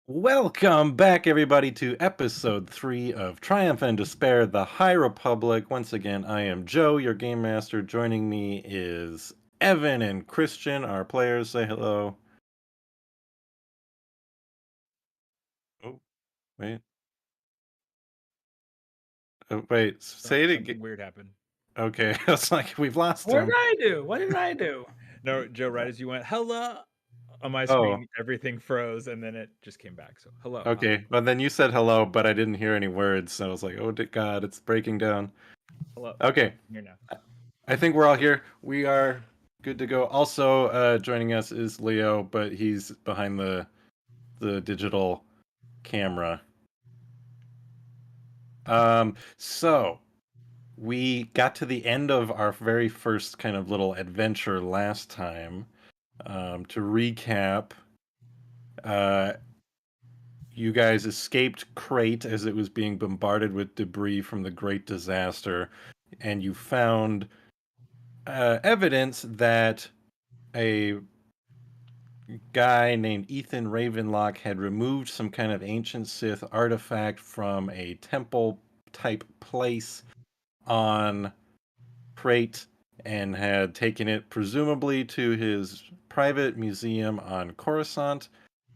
Welcome back, everybody, to episode 3 of Triumph and Despair, the High Republic. Once again, I am Joe, your game master. Joining me is Evan and Christian, our players. Say hello. Oh, wait. Oh, wait, say it again. Something weird happened. Okay, it's like we've lost What him. did I do? What did I do? No, Joe, right as you went, hello, on my Oh, screen, everything froze and then it just came back. So, hello. Hi. okay. But then you said hello, but I didn't hear any words. So I was like, oh, God, it's breaking down. Hello. Okay. I'm here now. I think we're all here. We are good to go. Also, joining us is Leo, but he's behind the digital camera. So we got to the end of our very first kind of little adventure last time. To recap, you guys escaped Crate as it was being bombarded with debris from the Great Disaster, and you found evidence that a guy named Ethan Ravenlock had removed some kind of ancient Sith artifact from a temple type place on Crate and had taken it presumably to his private museum on Coruscant.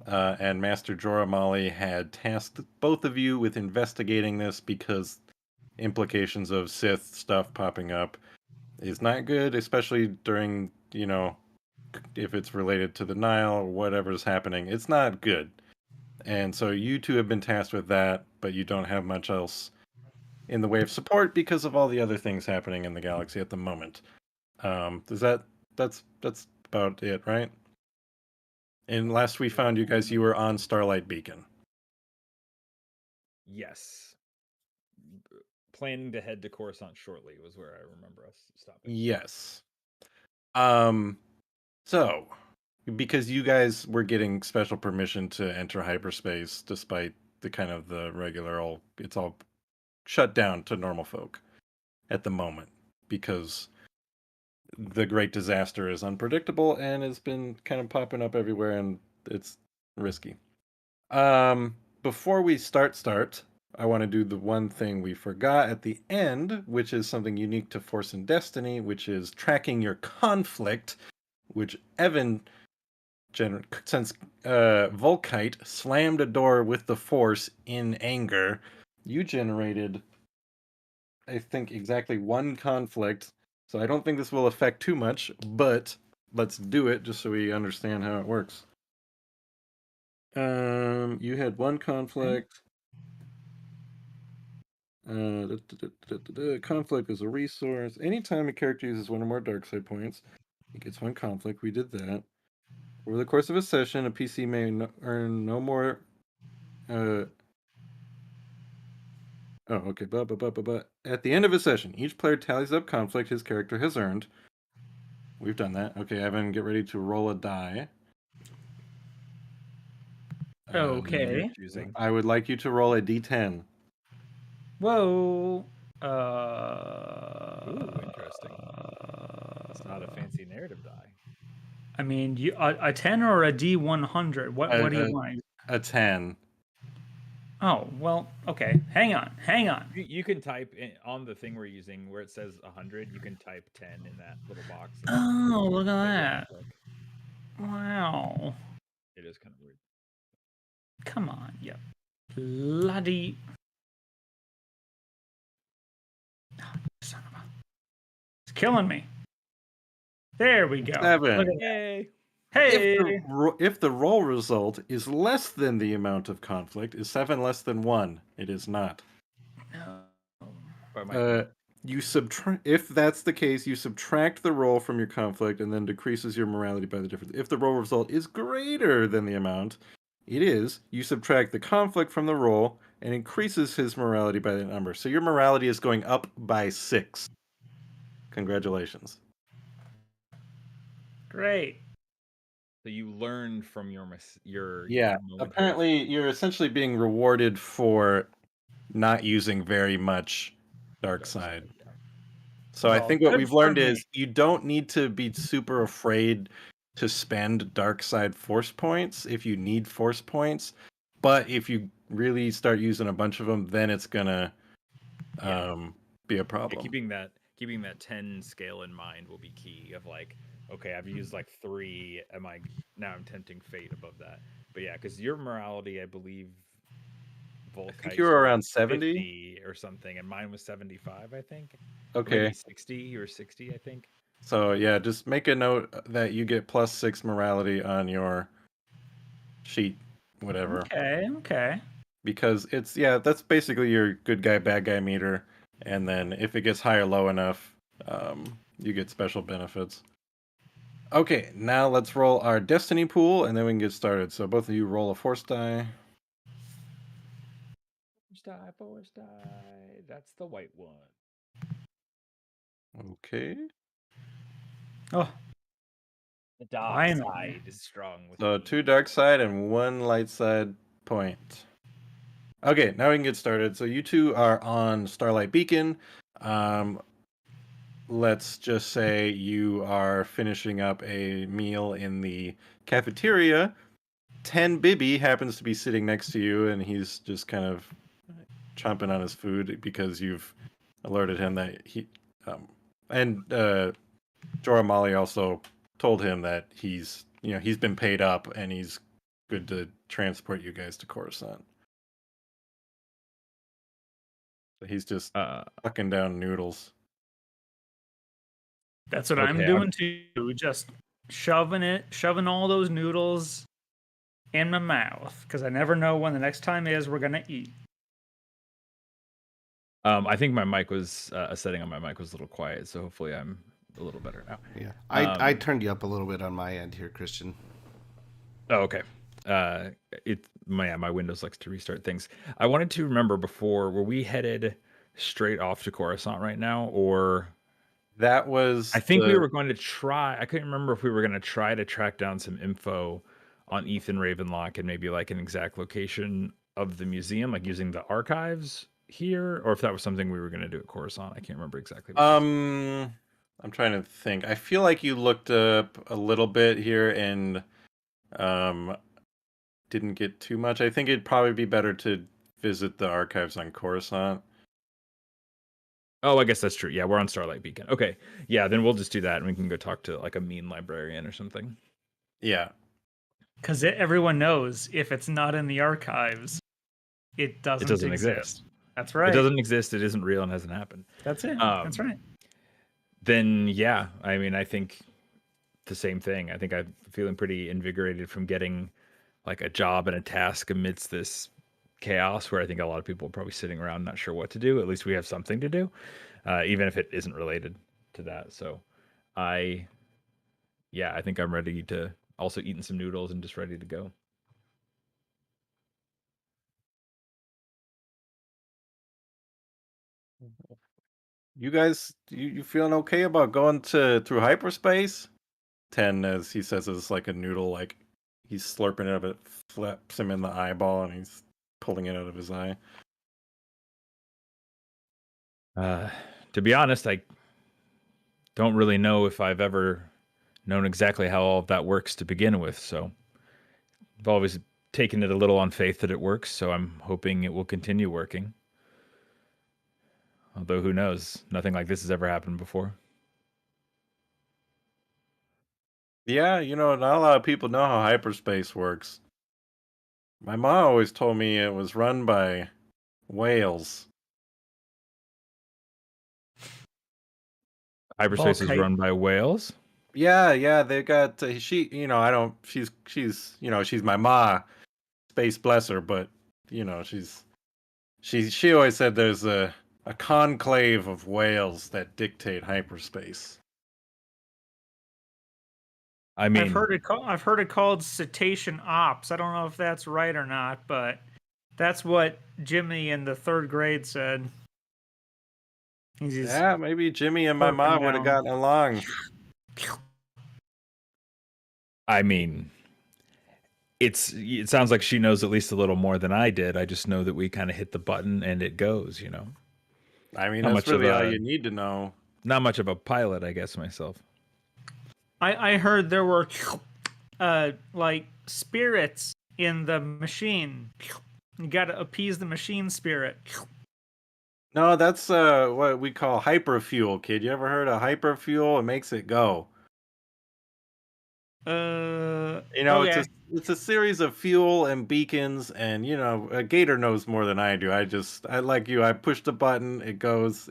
And Master Joramali had tasked both of you with investigating this because implications of Sith stuff popping up is not good, especially during, if it's related to the Nile or whatever's happening. It's not good. And so you two have been tasked with that, but you don't have much else in the way of support because of all the other things happening in the galaxy at the moment. That's about it, right? And last we found you guys, you were on Starlight Beacon. Yes. Planning to head to Coruscant shortly was where I remember us stopping. Yes. So, because you guys were getting special permission to enter hyperspace despite the kind of the regular it's all shut down to normal folk at the moment because the Great Disaster is unpredictable and has been kind of popping up everywhere and it's risky. Before we start, I want to do the one thing we forgot at the end, which is something unique to Force and Destiny, which is tracking your conflict, which Evan, since Volkite slammed a door with the Force in anger, you generated, I think, exactly one conflict. So I don't think this will affect too much, but let's do it just so we understand how it works. You had one conflict. Conflict is a resource. Anytime a character uses one or more dark side points, it gets one conflict. We did that. Over the course of a session, a PC may earn no more. Oh, okay. But at the end of a session, each player tallies up conflict his character has earned. We've done that. Okay, Evan, get ready to roll a die. Okay. Choosing. I would like you to roll a d10. Whoa. Ooh, interesting. It's not a fancy narrative die. I mean, a 10 or a D100? What do you want? A 10. Oh, well, okay. Hang on. You can type on the thing we're using where it says 100. You can type 10 in that little box. Oh, look at that. Wow. It is kind of weird. Come on, you bloody son of a... It's killing me. There we go. 7. Look at that. Yay. Hey. If the roll result is less than the amount of conflict, is 7 less than 1? It is not. No. You subtract. If that's the case, you subtract the roll from your conflict and then decreases your morality by the difference. If the roll result is greater than the amount, it is. You subtract the conflict from the roll and increases his morality by that number. So your morality is going up by 6. Congratulations. Great. So you learned from your Apparently, you're essentially being rewarded for not using very much dark side. So Well, I think what good we've learned for me. is you don't need to be super afraid to spend dark side force points if you need force points, But if you really start using a bunch of them, then it's gonna be a Yeah, problem. keeping that 10 scale in mind will be key. Of like, okay, I've used like 3. I'm tempting fate above that? But yeah, because your morality, I believe, I think you were Volkite's was around 70. 50 or something, and mine was 75, I think. Or Okay. maybe 60 or 60, I think. So yeah, just make a note that you get +6 morality on your sheet, whatever. Okay. Because that's basically your good guy, bad guy meter. And then if it gets high or low enough, you get special benefits. Okay, now let's roll our destiny pool, and then we can get started. So both of you roll a force die. Force die. That's the white one. Okay. Oh, The dark Finally. side is strong with So me. 2 dark side and 1 light side point. Okay, now we can get started. So you two are on Starlight Beacon. Let's just say you are finishing up a meal in the cafeteria. 10 Bibby happens to be sitting next to you, and he's just kind of chomping on his food because you've alerted him that he. And Jorah Molly also told him that he's been paid up and he's good to transport you guys to Coruscant. So he's just sucking down noodles. that's what Okay, I'm doing too. Just shoving all those noodles in my mouth because I never know when the next time is we're gonna eat. I think my mic was a setting on my mic was a little quiet, so hopefully I'm a little better now. Yeah, I turned you up a little bit on my end here, Christian. Oh, okay. My Windows likes to restart things. I wanted to remember before, were we headed straight off to Coruscant right now, or That was I think we were going to try. I couldn't remember if we were going to try to track down some info on Ethan Ravenlock and maybe like an exact location of the museum, like using the archives here, or if that was something we were going to do at Coruscant. I can't remember exactly. I'm trying to think. I feel like you looked up a little bit here and didn't get too much. I think it'd probably be better to visit the archives on Coruscant. Oh, I guess that's true. Yeah, we're on Starlight Beacon. Okay. Yeah, then we'll just do that and we can go talk to like a mean librarian or something. Yeah. Because everyone knows if it's not in the archives, it doesn't exist. That's right. It doesn't exist. It isn't real and hasn't happened. That's it. That's right. Then, yeah, I mean, I think the same thing. I think I'm feeling pretty invigorated from getting like a job and a task amidst this chaos where I think a lot of people are probably sitting around not sure what to do. At least we have something to do, even if it isn't related to that. So I think I'm ready to also eating some noodles and just ready to go. You guys, you feeling okay about going through hyperspace? 10, as he says, is like a noodle, like he's slurping it up, it flaps him in the eyeball, and he's pulling it out of his eye. To be honest, I don't really know if I've ever known exactly how all of that works to begin with. So I've always taken it a little on faith that it works. So I'm hoping it will continue working. Although who knows? Nothing like this has ever happened before. Yeah, not a lot of people know how hyperspace works. My mom always told me it was run by whales. Hyperspace is run by whales. Yeah, they got she. I don't. She's my ma. Space bless her, but she always said there's a conclave of whales that dictate hyperspace. I mean, I've heard it called cetacean ops. I don't know if that's right or not, but that's what Jimmy in the 3rd grade said. Yeah, maybe Jimmy and my mom would have gotten along. I mean, it sounds like she knows at least a little more than I did. I just know that we kind of hit the button and it goes, I mean, that's really all you need to know. Not much of a pilot, I guess, myself. I heard there were like spirits in the machine. You got to appease the machine spirit. No, that's what we call hyperfuel, kid. You ever heard of hyperfuel? It makes it go. You know, Okay. it's a series of fuel and beacons, and Gator knows more than I do. I like you. I push the button, it goes.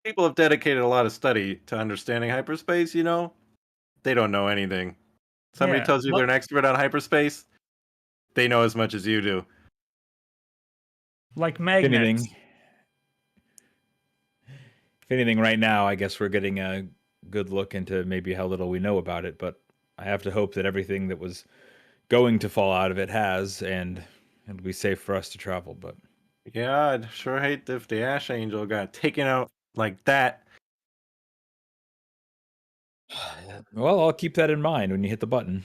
People have dedicated a lot of study to understanding hyperspace. They don't know anything. Somebody Yeah, tells you well- they're an expert on hyperspace, they know as much as you do. Like If magnets. anything, right now, I guess we're getting a good look into maybe how little we know about it. But I have to hope that everything that was going to fall out of it has, and it'll be safe for us to travel. But Yeah, I'd sure hate if the Ash Angel got taken out like that. well, I'll keep that in mind when you hit the button.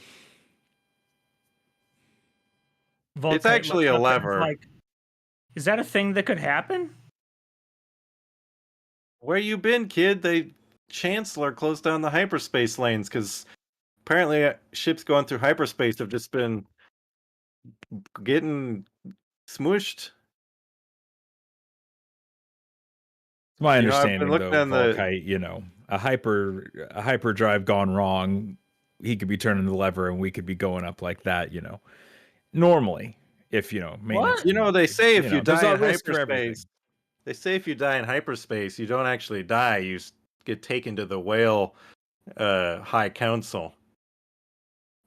Volkite actually looks a up and is lever. like, is that a thing that could happen? Where you been, kid? The Chancellor closed down the hyperspace lanes because apparently ships going through hyperspace have just been getting smooshed. It's my I've been understanding, looking though, on the. Volkite, a hyperdrive gone wrong, he could be turning the lever and we could be going up like that, normally, if maintenance. What? They say if you there's die a in risk for everything. hyperspace, they say if you die in hyperspace, you don't actually die. You get taken to the whale high council.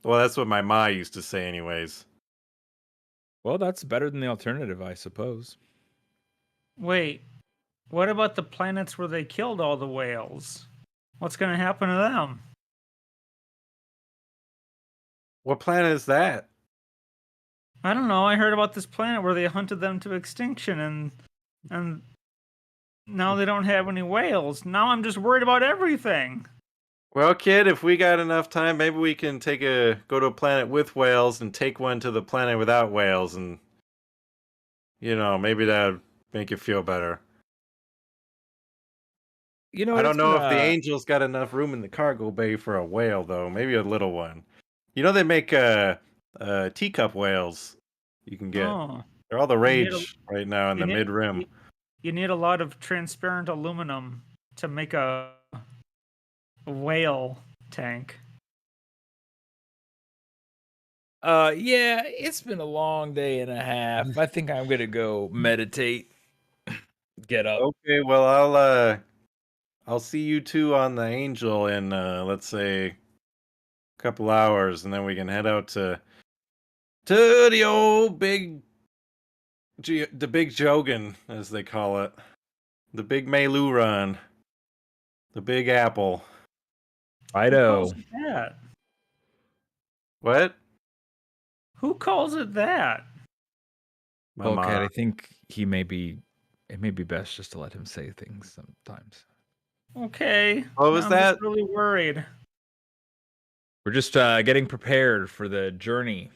Well, that's what my ma used to say, anyways. Well, that's better than the alternative, I suppose. Wait, what about the planets where they killed all the whales? What's going to happen to them? What planet is that? I don't know. I heard about this planet where they hunted them to extinction and now they don't have any whales. Now I'm just worried about everything. Well, kid, if we got enough time, maybe we can go to a planet with whales and take one to the planet without whales, and maybe that'd make you feel better. I don't know if the Angel's got enough room in the cargo bay for a whale, though. Maybe a little one. They make teacup whales you can get. Oh, They're all the rage right now in the mid rim. You need a lot of transparent aluminum to make a whale tank. Yeah, it's been a long day and a half. I think I'm gonna go meditate. Get up. Okay, well I'll see you two on the Angel in let's say a couple hours, and then we can head out to the old the big Jogan, as they call it, the big Meiloorun, the Big Apple. Righto. Who calls it that? What? Who calls it that? My Well, ma. Cat, I think it may be best just to let him say things sometimes. Okay. What was I'm that? just really worried. We're just getting prepared for the journey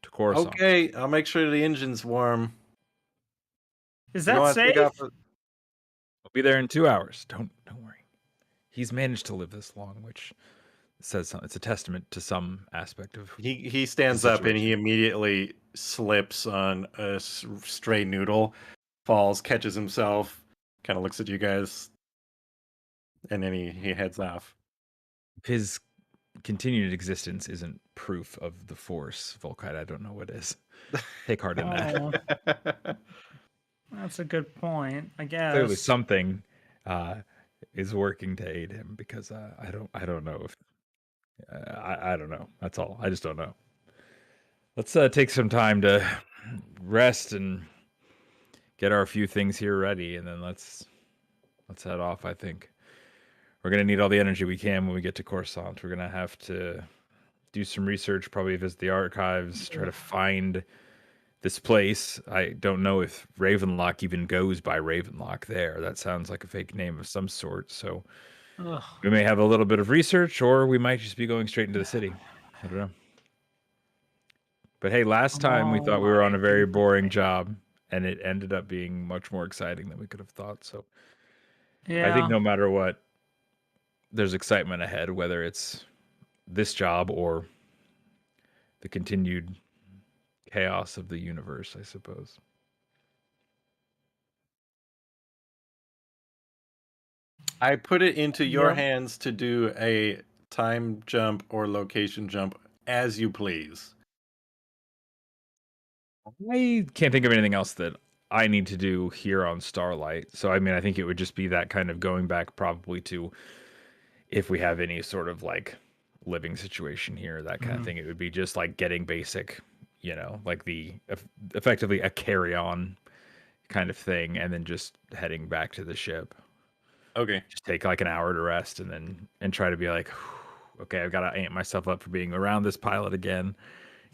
to Coruscant. Okay, I'll make sure the engine's warm. Is You don't that have to take safe? off the- We'll be there in 2 hours. Don't worry. He's managed to live this long, which says something. It's a testament to some aspect of. He stands up and he immediately slips on a stray noodle, falls, catches himself, kind of looks at you guys, and then he heads off. His continued existence isn't proof of the Force, Volkite. I don't know what is. Take heart in that. That's a good point, I guess. Clearly, something is working to aid him because I don't know if I don't know. That's all. I just don't know. Let's take some time to rest and get our few things here ready, and then let's head off. I think we're gonna need all the energy we can when we get to Coruscant. We're gonna have to do some research, probably visit the archives, try to find this place. I don't know if Ravenlock even goes by Ravenlock there. That sounds like a fake name of some sort. So we may have a little bit of research, or we might just be going straight into the city. I don't know. But hey, last time we thought we were on a very boring job, and it ended up being much more exciting than we could have thought. So I think no matter what, there's excitement ahead, whether it's this job or the continued chaos of the universe, I suppose. I put it into your Yep. hands to do a time jump or location jump as you please. I can't think of anything else that I need to do here on Starlight. So, I mean, I think it would just be that kind of going back probably to if we have any sort of like living situation here, that kind of thing. It would be just like getting basic, like effectively a carry on kind of thing, and then just heading back to the ship. Okay. Just take like an hour to rest and try to be like, okay, I've got to amp myself up for being around this pilot again,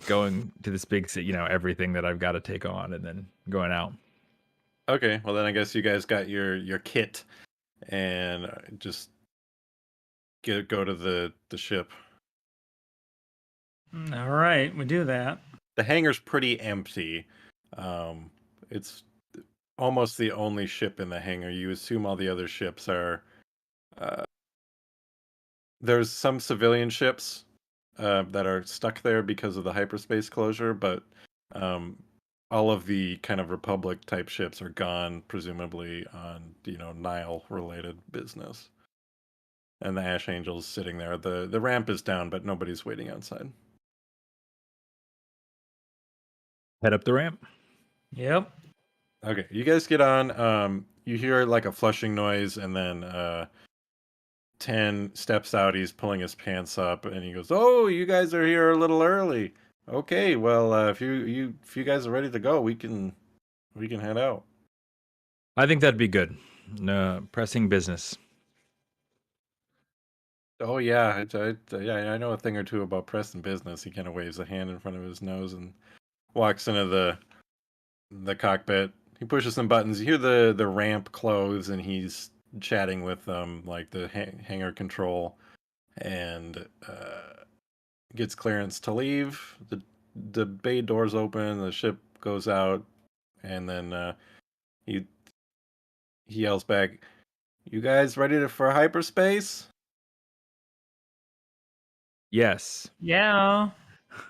going to this big, everything that I've got to take on, and then going out. Okay. Well, then I guess you guys got your kit and just go to the ship. All right, we do that. The hangar's pretty empty. It's almost the only ship in the hangar. You assume all the other ships are. There's some civilian ships that are stuck there because of the hyperspace closure, but all of the kind of Republic type ships are gone, presumably on Nile related business. And the Ash Angel's sitting there. The ramp is down, but nobody's waiting outside. Head up the ramp. Yep. Okay, you guys get on. You hear like a flushing noise, and then 10 steps out. He's pulling his pants up, and he goes, "Oh, you guys are here a little early. Okay, well, if you guys are ready to go, we can head out." I think that'd be good. No pressing business. Oh yeah, yeah, I know a thing or two about pressing business. He kind of waves a hand in front of his nose and walks into the cockpit. He pushes some buttons. You hear the ramp close, and he's chatting with like the hangar control, and gets clearance to leave. The bay doors open. The ship goes out, and then he yells back, "You guys ready for hyperspace?" Yes. Yeah.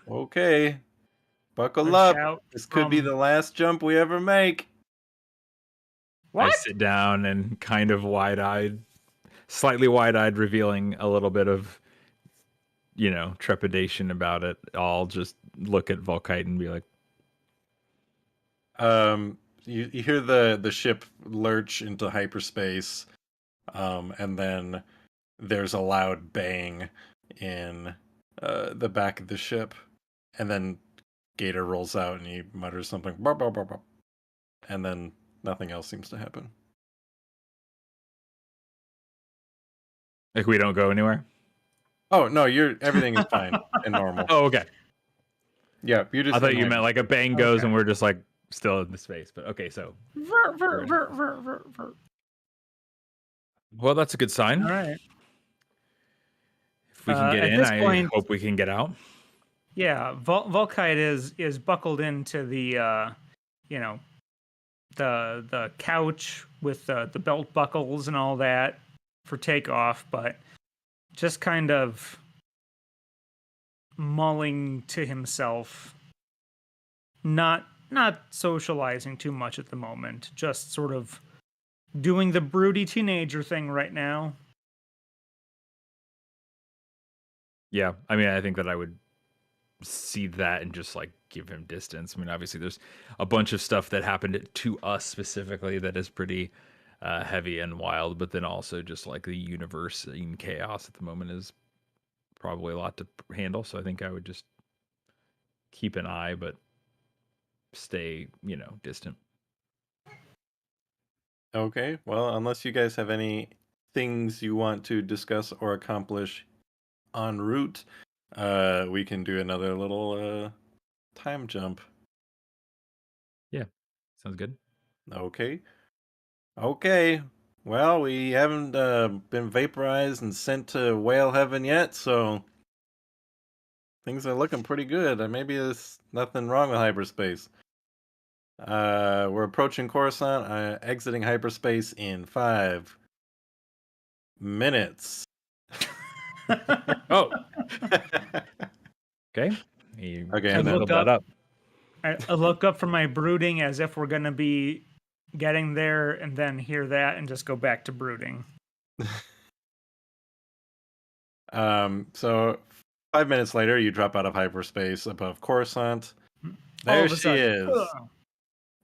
Okay, buckle A up. shout This could be from- the last jump we ever make. What? I sit down and kind of slightly wide-eyed, revealing a little bit of, trepidation about it. I'll just look at Volkite and be like, You hear the ship lurch into hyperspace, and then there's a loud bang in the back of the ship, and then Gator rolls out and he mutters something, "Burp, burp, burp, burp," and then nothing else seems to happen. like, we don't go anywhere? Oh no, everything is fine and normal. Oh, okay. Yeah, you're just. I thought in you meant like a bang goes Okay. and we're just like still in the space. But okay, so. Ver, ver, ver, ver, ver, ver. Well, that's a good sign. All right. If we can get At in, this I point- hope we can get out. Yeah, Volkite is buckled into the the couch with the belt buckles and all that for takeoff, but just kind of mulling to himself, not socializing too much at the moment, just sort of doing the broody teenager thing right now. Yeah, I mean, I think that I would see that and just like give him distance. I mean, obviously, there's a bunch of stuff that happened to us specifically that is pretty heavy and wild, but then also just like the universe in chaos at the moment is probably a lot to handle. So I think I would just keep an eye, but stay, distant. Okay, well, unless you guys have any things you want to discuss or accomplish en route, we can do another little time jump. Yeah, sounds good. Okay. Okay. Well, we haven't been vaporized and sent to whale heaven yet, so things are looking pretty good. Maybe there's nothing wrong with hyperspace. We're approaching Coruscant, exiting hyperspace in 5 minutes. Oh, okay. He Okay, I and then look build that up. I look up from my brooding as if we're gonna be getting there, and then hear that and just go back to brooding. So 5 minutes later, you drop out of hyperspace above Coruscant. All There of a she sudden, is, ugh.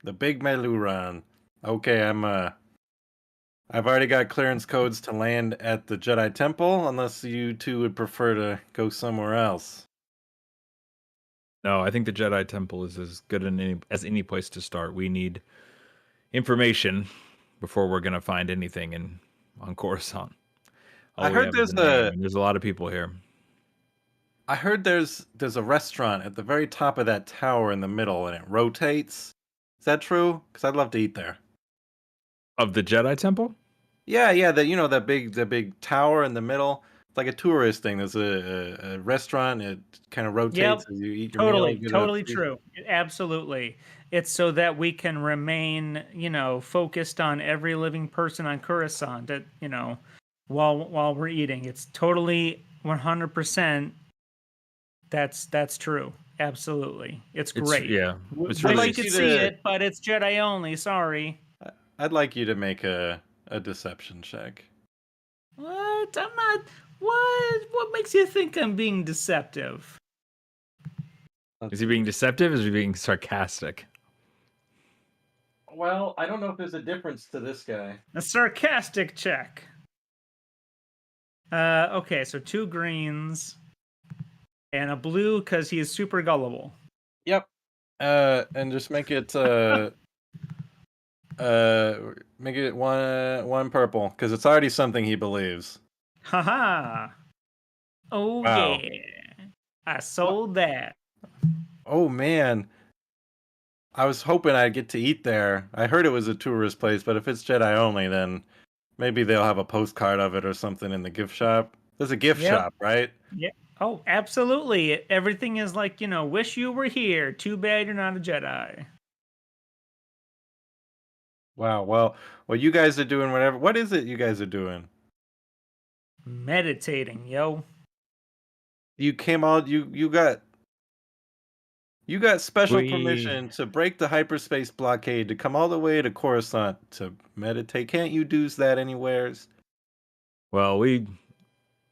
the big Meiloorun. Okay, I've already got clearance codes to land at the Jedi Temple, unless you two would prefer to go somewhere else. No, I think the Jedi Temple is as good as any place to start. We need information before we're gonna find anything on Coruscant. I All we heard have is there's a name, a and there's a lot of people here. I heard there's a restaurant at the very top of that tower in the middle, and it rotates. Is that true? Because I'd love to eat there. Of the Jedi Temple? Yeah, that big tower in the middle. It's like a tourist thing. There's a restaurant. It kind of rotates Yep, as you eat your meal. Get a totally free- true. Absolutely. It's so that we can remain, focused on every living person on Coruscant, while we're eating. It's totally 100%. That's true. Absolutely. It's great. Yeah, it's I'd I'd really like like to you see to. it, but it's Jedi only. Sorry. I'd like you to make a deception check. What? I'm not. What? What makes you think I'm being deceptive? Is he being deceptive? Is he being sarcastic? Well, I don't know if there's a difference to this guy. A sarcastic check. Okay, so 2 greens and a blue because he is super gullible. Yep. And just make it make it one purple because it's already something he believes. Haha. Oh Wow. yeah. I sold that. Oh man, I was hoping I'd get to eat there. I heard it was a tourist place, but if it's Jedi only, then maybe they'll have a postcard of it or something in the gift shop. There's a gift Yep. shop, right? Yeah. Oh, absolutely. Everything is like, wish you were here. Too bad you're not a Jedi. Wow. Well, you guys are doing whatever. What is it you guys are doing? Meditating, yo. You came out. You got special permission to break the hyperspace blockade to come all the way to Coruscant to meditate. Can't you do that anywheres? Well, we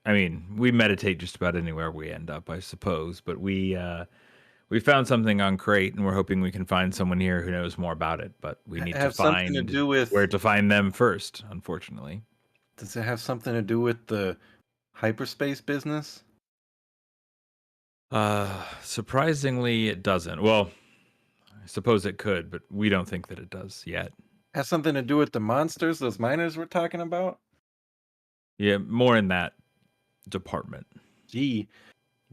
meditate just about anywhere we end up, I suppose. But we found something on Crate, and we're hoping we can find someone here who knows more about it. But we need to Have something to find do with. where to find them first. Unfortunately, Does it have something to do with the hyperspace business? surprisingly, it doesn't. Well, I suppose it could, but we don't think that it does yet. Has something to do with the monsters those miners were talking about? Yeah, more in that department. Gee.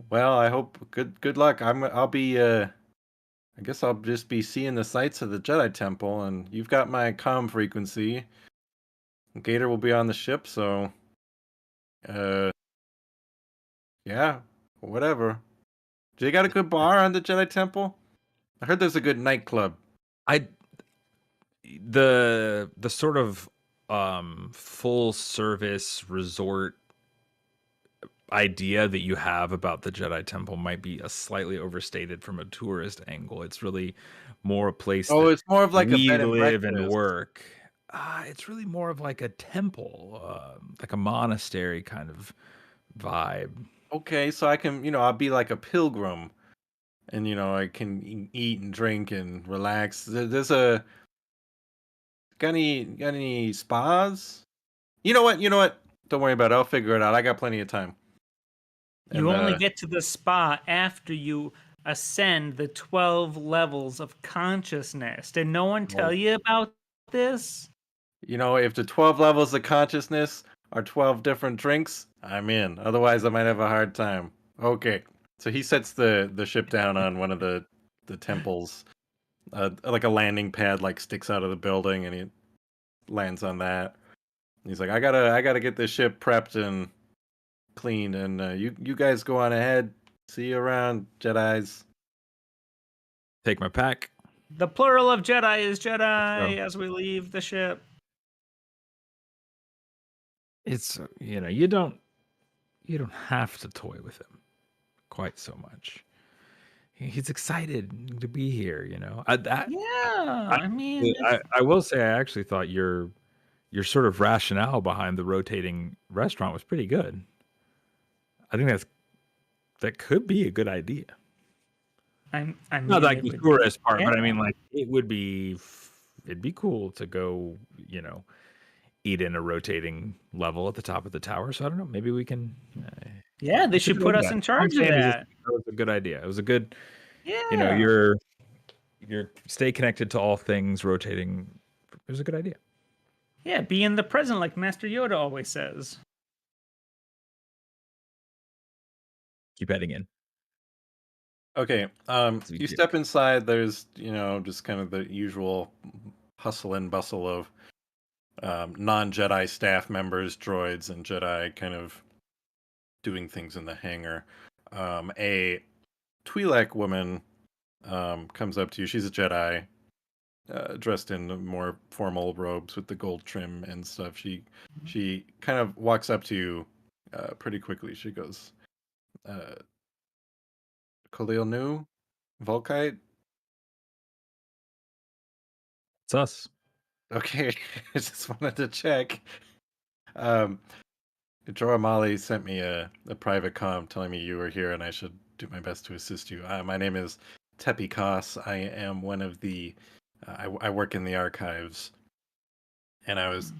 Well, I hope good luck. I'll be I guess I'll just be seeing the sights of the Jedi Temple, and you've got my comm frequency. Gator will be on the ship, so yeah, whatever. Do you got a good bar on the Jedi Temple? I heard there's a good nightclub. The sort of full service resort idea that you have about the Jedi Temple might be a slightly overstated from a tourist angle. It's really more a place Oh, that it's more of like a we bed and live and breakfast. work. It's really more of like a temple, like a monastery kind of vibe. Okay, so I can, I'll be like a pilgrim, and I can eat and drink and relax. There's a got any spas? You know what? Don't worry about it. I'll figure it out. I got plenty of time. You And, only get to the spa after you ascend the 12 levels of consciousness. Did no one tell you about this? if the 12 levels of consciousness are 12 different drinks, I'm in. Otherwise, I might have a hard time. Okay. So he sets the ship down on one of the temples. Like a landing pad like sticks out of the building, and he lands on that. He's like, I gotta get this ship prepped and cleaned, and you guys go on ahead. See you around, Jedis. Take my pack. The plural of Jedi is Jedi Oh. as we leave the ship. It's you don't have to toy with him quite so much. he's excited to be here. That Yeah, I, I mean, I will say I actually thought your sort of rationale behind the rotating restaurant was pretty good. I think that could be a good idea. I Not mean, like it the would be, tourist part, yeah, but I mean, like it'd be cool to go, eat in a rotating level at the top of the tower. So I don't know. Maybe we can. yeah. They should put Consider us that. in All I'm charge of saying is that. that was a good idea. It was a good. Yeah, You're stay connected to all things rotating. It was a good idea. yeah. Be in the present, like Master Yoda always says. Keep heading in. Okay. To be You clear. step inside. There's just kind of the usual hustle and bustle of non-Jedi staff members, droids, and Jedi kind of doing things in the hangar. A Twi'lek woman comes up to you. She's a Jedi, dressed in more formal robes with the gold trim and stuff. She kind of walks up to you pretty quickly. She goes, uh, "Khalil Nu, Volkite." It's us. Okay, I just wanted to check. Um, Jorah Mali sent me a private comm telling me you were here and I should do my best to assist you. My name is Tepi Kos. I am one of the. I work in the archives, and I was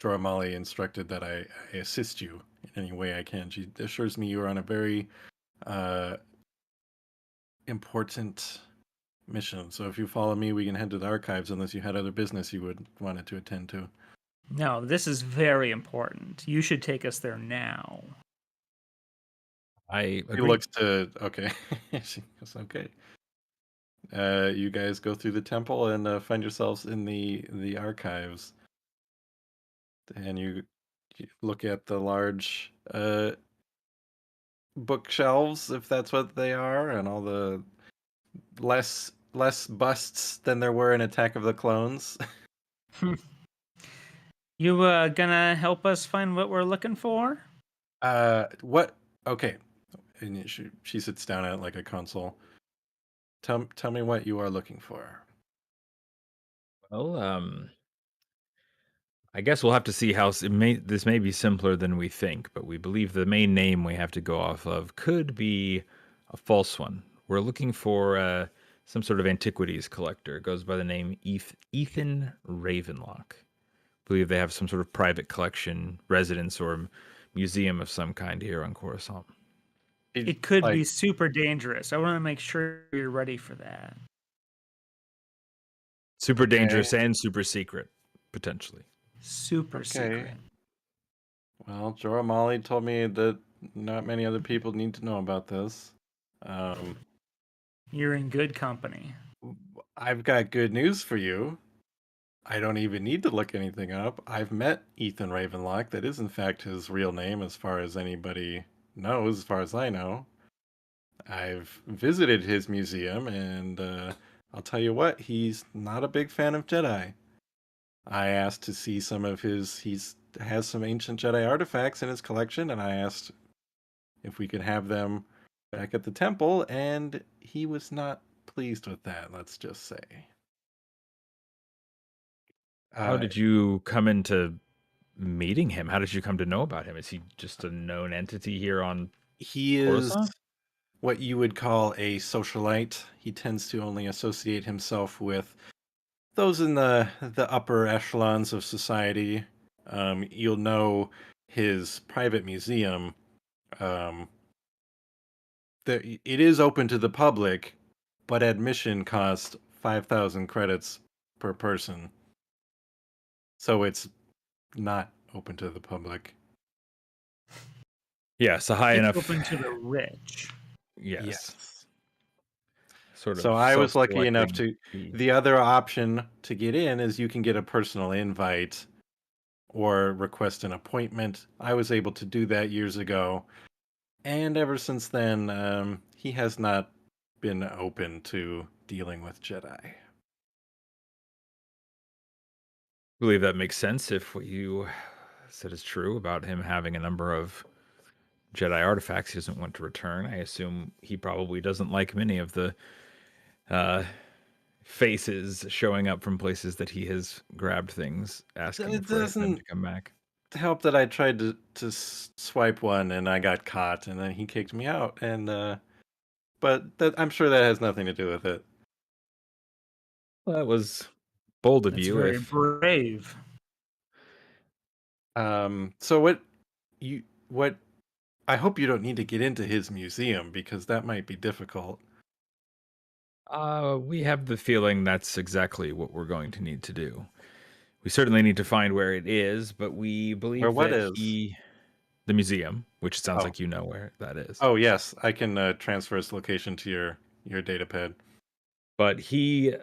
Jorah Mali instructed that I assist you in any way I can. She assures me you are on a very uh, important mission. So if you follow me, we can head to the archives unless you had other business you would wanted to attend to. No, this is very important. You should take us there now. I He agree. looks to okay. She goes, okay. You guys go through the temple and find yourselves in the archives, and you look at the large bookshelves, if that's what they are, and all the less busts than there were in Attack of the Clones. You gonna help us find what we're looking for? What? Okay, and she sits down at like a console. Tell me what you are looking for. Well, I guess we'll have to see how this may be simpler than we think, but we believe the main name we have to go off of could be a false one. We're looking for some sort of antiquities collector. It goes by the name Ethan Ravenlock. Believe they have some sort of private collection, residence, or museum of some kind here on Coruscant. It could Like be super dangerous. I want to make sure you're ready for that. Super okay, dangerous and super secret, potentially. Super okay. secret. Well, Jorah Mali told me that not many other people need to know about this. You're in good company. I've got good news for you. I don't even need to look anything up. I've met Ethan Ravenlock. That is, in fact, his real name, as far as anybody knows, as far as I know. I've visited his museum, and I'll tell you what, he's not a big fan of Jedi. I asked to see some of his. He's has some ancient Jedi artifacts in his collection, and I asked if we could have them back at the temple, and he was not pleased with that. Let's just say. How Uh, did you come into meeting him? How did you come to know about him? Is he just a known entity here on he is Coruscant? what you would call a socialite. He tends to only associate himself with those in the upper echelons of society. You'll know his private museum. Um, it is open to the public, but admission costs 5,000 credits per person, so it's not open to the public. Yes, a high It's enough. open to the rich. Yes, Yes. sort So of I was lucky enough self-selecting to. fee. The other option to get in is you can get a personal invite or request an appointment. I was able to do that years ago, and ever since then, he has not been open to dealing with Jedi. I believe that makes sense if what you said is true about him having a number of Jedi artifacts he doesn't want to return. I assume he probably doesn't like many of the faces showing up from places that he has grabbed things, asking It for them doesn't to come back. help that I tried to swipe one and I got caught, and then he kicked me out. And but I'm sure that has nothing to do with it. Well, that was bold of That's you. very If brave. So what? I hope you don't need to get into his museum because that might be difficult. we have the feeling that's exactly what we're going to need to do. We certainly need to find where it is, but we Where believe what that is? the museum, which sounds Oh, like you know where that is. oh yes, I can transfer his location to your data pad. But he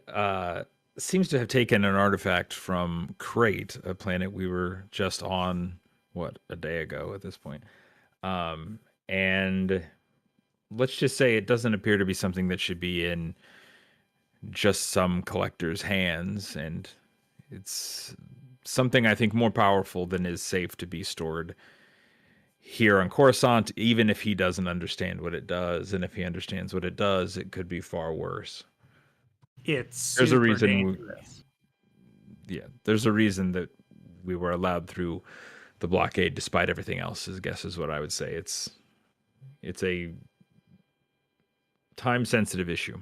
seems to have taken an artifact from Crate, a planet we were just on, what, a day ago at this point. And let's just say it doesn't appear to be something that should be in just some collector's hands. And it's something I think more powerful than is safe to be stored here on Coruscant, even if he doesn't understand what it does. And if he understands what it does, it could be far worse. It's There's a super reason dangerous. there's a reason that we were allowed through the blockade despite everything else, I guess is what I would say. It's a time sensitive issue.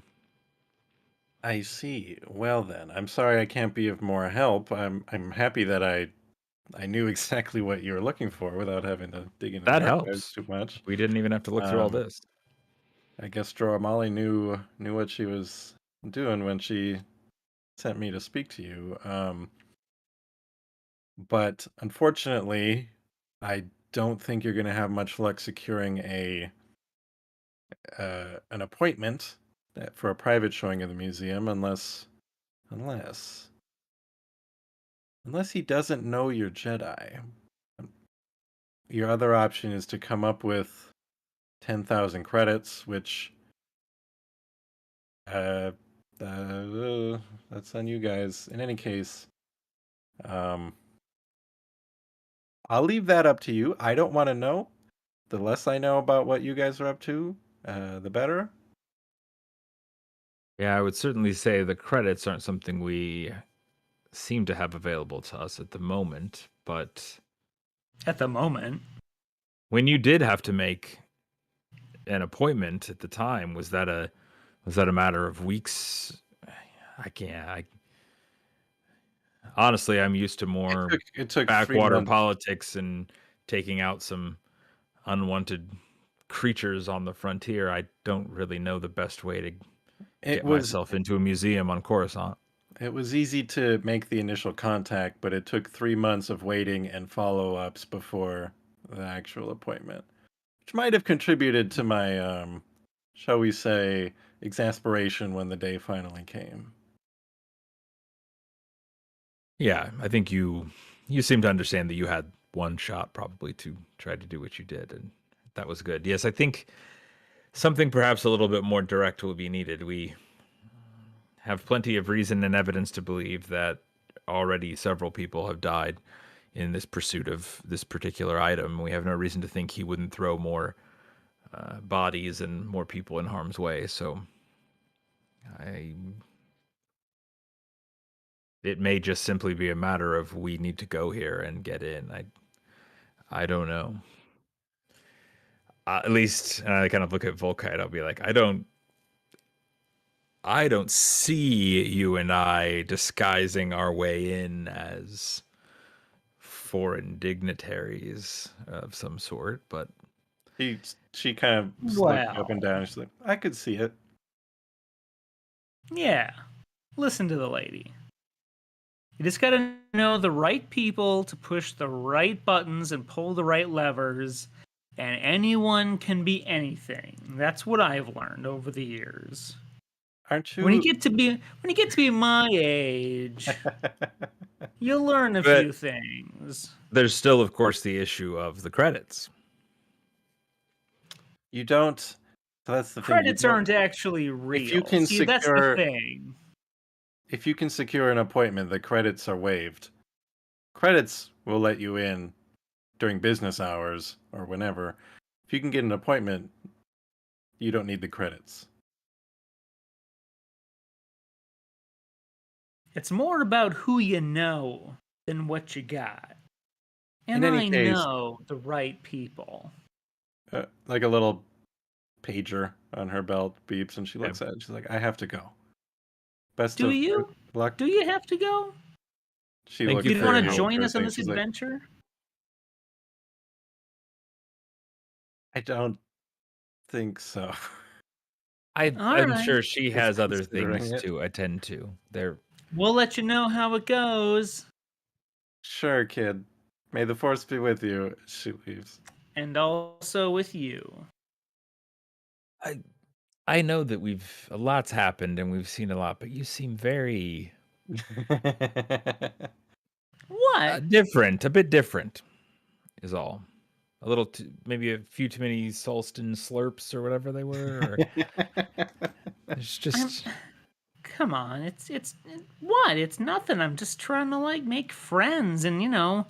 I see. Well then, I'm sorry I can't be of more help. I'm happy that I knew exactly what you were looking for without having to dig into the That archives helps. too much. We didn't even have to look through all Um, this. I guess Joramali knew what she was doing when she sent me to speak to you. But unfortunately, I don't think you're going to have much luck securing an appointment for a private showing of the museum unless he doesn't know you're Jedi. Your other option is to come up with 10,000 credits, which uh, that's on you guys. In any case, um, I'll leave that up to you. I don't want to know. The less I know about what you guys are up to, the better. Yeah, I would certainly say the credits aren't something we seem to have available to us at the moment, but At the moment, when you did have to make an appointment at the time, was that a matter of weeks? I can't. Honestly, I'm used to more It took 3 backwater months. politics and taking out some unwanted creatures on the frontier. I don't really know the best way to It get was myself into a museum on Coruscant. it was easy to make the initial contact, but it took 3 months of waiting and follow-ups before the actual appointment, which might have contributed to my shall we say, exasperation when the day finally came. Yeah, I think you seem to understand that you had one shot probably to try to do what you did, and that was good. Yes, I think something perhaps a little bit more direct will be needed. We have plenty of reason and evidence to believe that already several people have died in this pursuit of this particular item. We have no reason to think he wouldn't throw more bodies and more people in harm's way. So I it may just simply be a matter of we need to go here and get in. I don't know. At least, and I kind of look at Volkite. I'll be like, I don't see you and I disguising our way in as foreign dignitaries of some sort. But She kind of looked up and well, down. She's like, I could see it. yeah. Listen to the lady. You just gotta know the right people to push the right buttons and pull the right levers, and anyone can be anything. That's what I've learned over the years. Aren't When you you? get to be my age, you'll learn a but few things. there's still, of course, the issue of the credits. You don't. So that's the thing. You Credits don't. aren't actually If you real. can See, that's the secure, thing. if you can secure an appointment, the credits are waived. Credits will let you in during business hours or whenever. If if you can get an appointment, you don't need the credits. It's more about who you know than what you got. And In any I case, know the right people. like a little pager on her belt beeps, and she looks Yeah. at it. She's like, "I have to go. Best Do of you? luck." Do you have to go? She Thank looks you You'd for very want your to help. join us on interesting. this She's like, adventure? I don't think so. All I'm right. sure she She's has other considering things it. to attend to. We'll let you know how it goes. Sure, kid. May the force be with you. She leaves. And also with you. I know that a lot's happened and we've seen a lot, but you seem very What? different, a bit different is all. A little maybe a few too many Solston slurps or whatever they were. It's just Come on, what? It's nothing. I'm just trying to like make friends and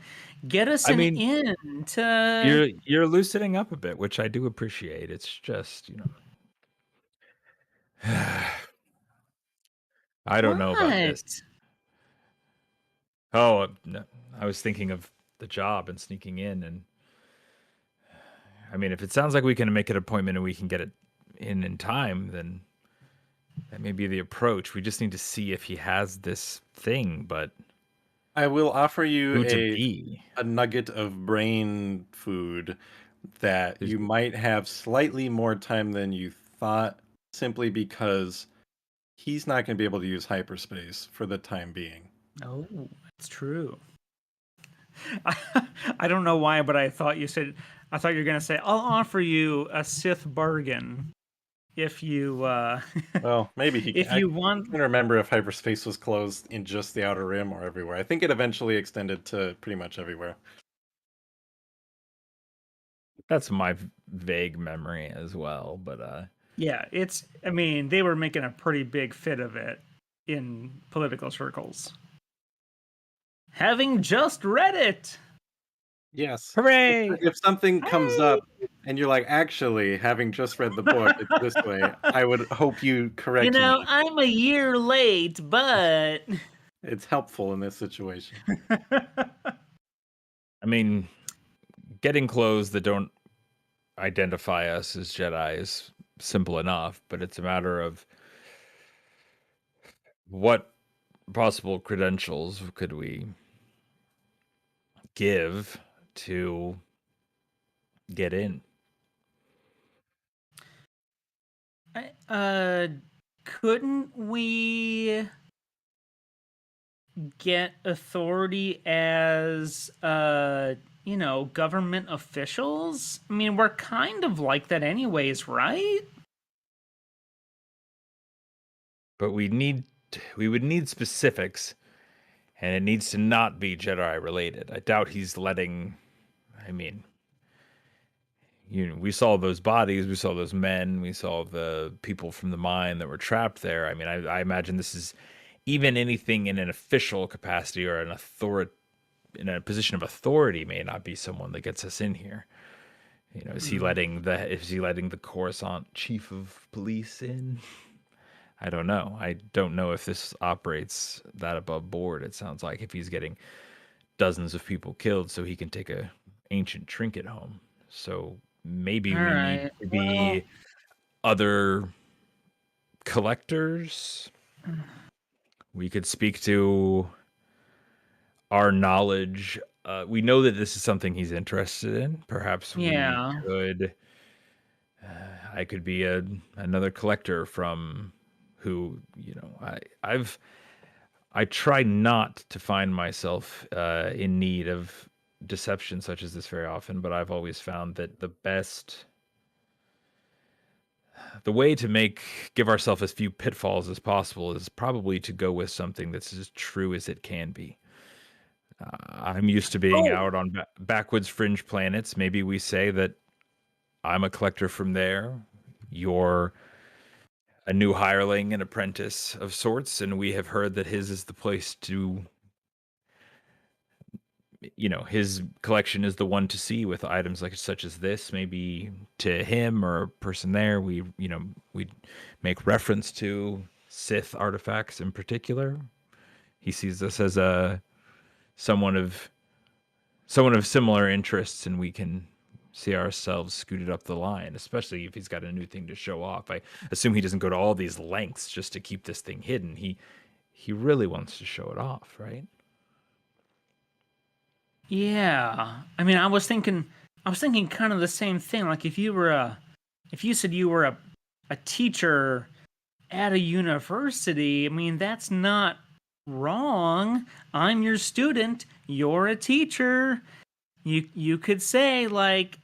get us I an mean, in to. you're loosening up a bit, which I do appreciate. It's just, I don't know about this. What? Oh, no, I was thinking of the job and sneaking in, and I mean, if it sounds like we can make an appointment and we can get it in time, then that may be the approach. We just need to see if he has this thing, but I will offer you who to be? a nugget of brain food that There's- you might have slightly more time than you thought, simply because he's not going to be able to use hyperspace for the time being. Oh, that's true. I don't know why, but I thought you were gonna say I'll offer you a Sith bargain if you Well, maybe he can. if you want. I can't remember if hyperspace was closed in just the Outer Rim or everywhere. I think it eventually extended to pretty much everywhere. That's my vague memory as well, but Yeah, I mean, they were making a pretty big fit of it in political circles. Having just read it. Yes. hooray! If something comes up and you're like, actually, having just read the book, it's this way, I would hope you correct me. I'm a year late, but It's helpful in this situation. I mean, getting clothes that don't identify us as Jedi is simple enough, but it's a matter of what possible credentials could we give to get in? Couldn't we get authority as government officials? I mean, we're kind of like that anyways, right? But we would need specifics, and it needs to not be Jedi related. I doubt he's letting. I mean, we saw those bodies, we saw those men, we saw the people from the mine that were trapped there. I mean, I imagine this is even anything in an official capacity or in a position of authority may not be someone that gets us in here. Is he letting the Coruscant chief of police in? I don't know. I don't know if this operates that above board. It sounds like if he's getting dozens of people killed so he can take a ancient trinket home. So maybe we need to be other collectors. We could speak to our knowledge. We know that this is something he's interested in. Perhaps we could. I could be another collector from who I try not to find myself in need of deception such as this very often, but I've always found that the way to give ourselves as few pitfalls as possible is probably to go with something that's as true as it can be. I'm used to being out on backwoods fringe planets. Maybe we say that I'm a collector from there. You're a new hireling, an apprentice of sorts, and we have heard that his is the place to his collection is the one to see with items like such as this. Maybe to him or a person there, we make reference to Sith artifacts in particular. He sees us as someone of similar interests, and we can see ourselves scooted up the line, especially if he's got a new thing to show off. I assume he doesn't go to all these lengths just to keep this thing hidden. He really wants to show it off, right? Yeah. I mean, I was thinking kind of the same thing. Like if you said you were a teacher at a university, I mean, that's not wrong. I'm your student, you're a teacher. You could say like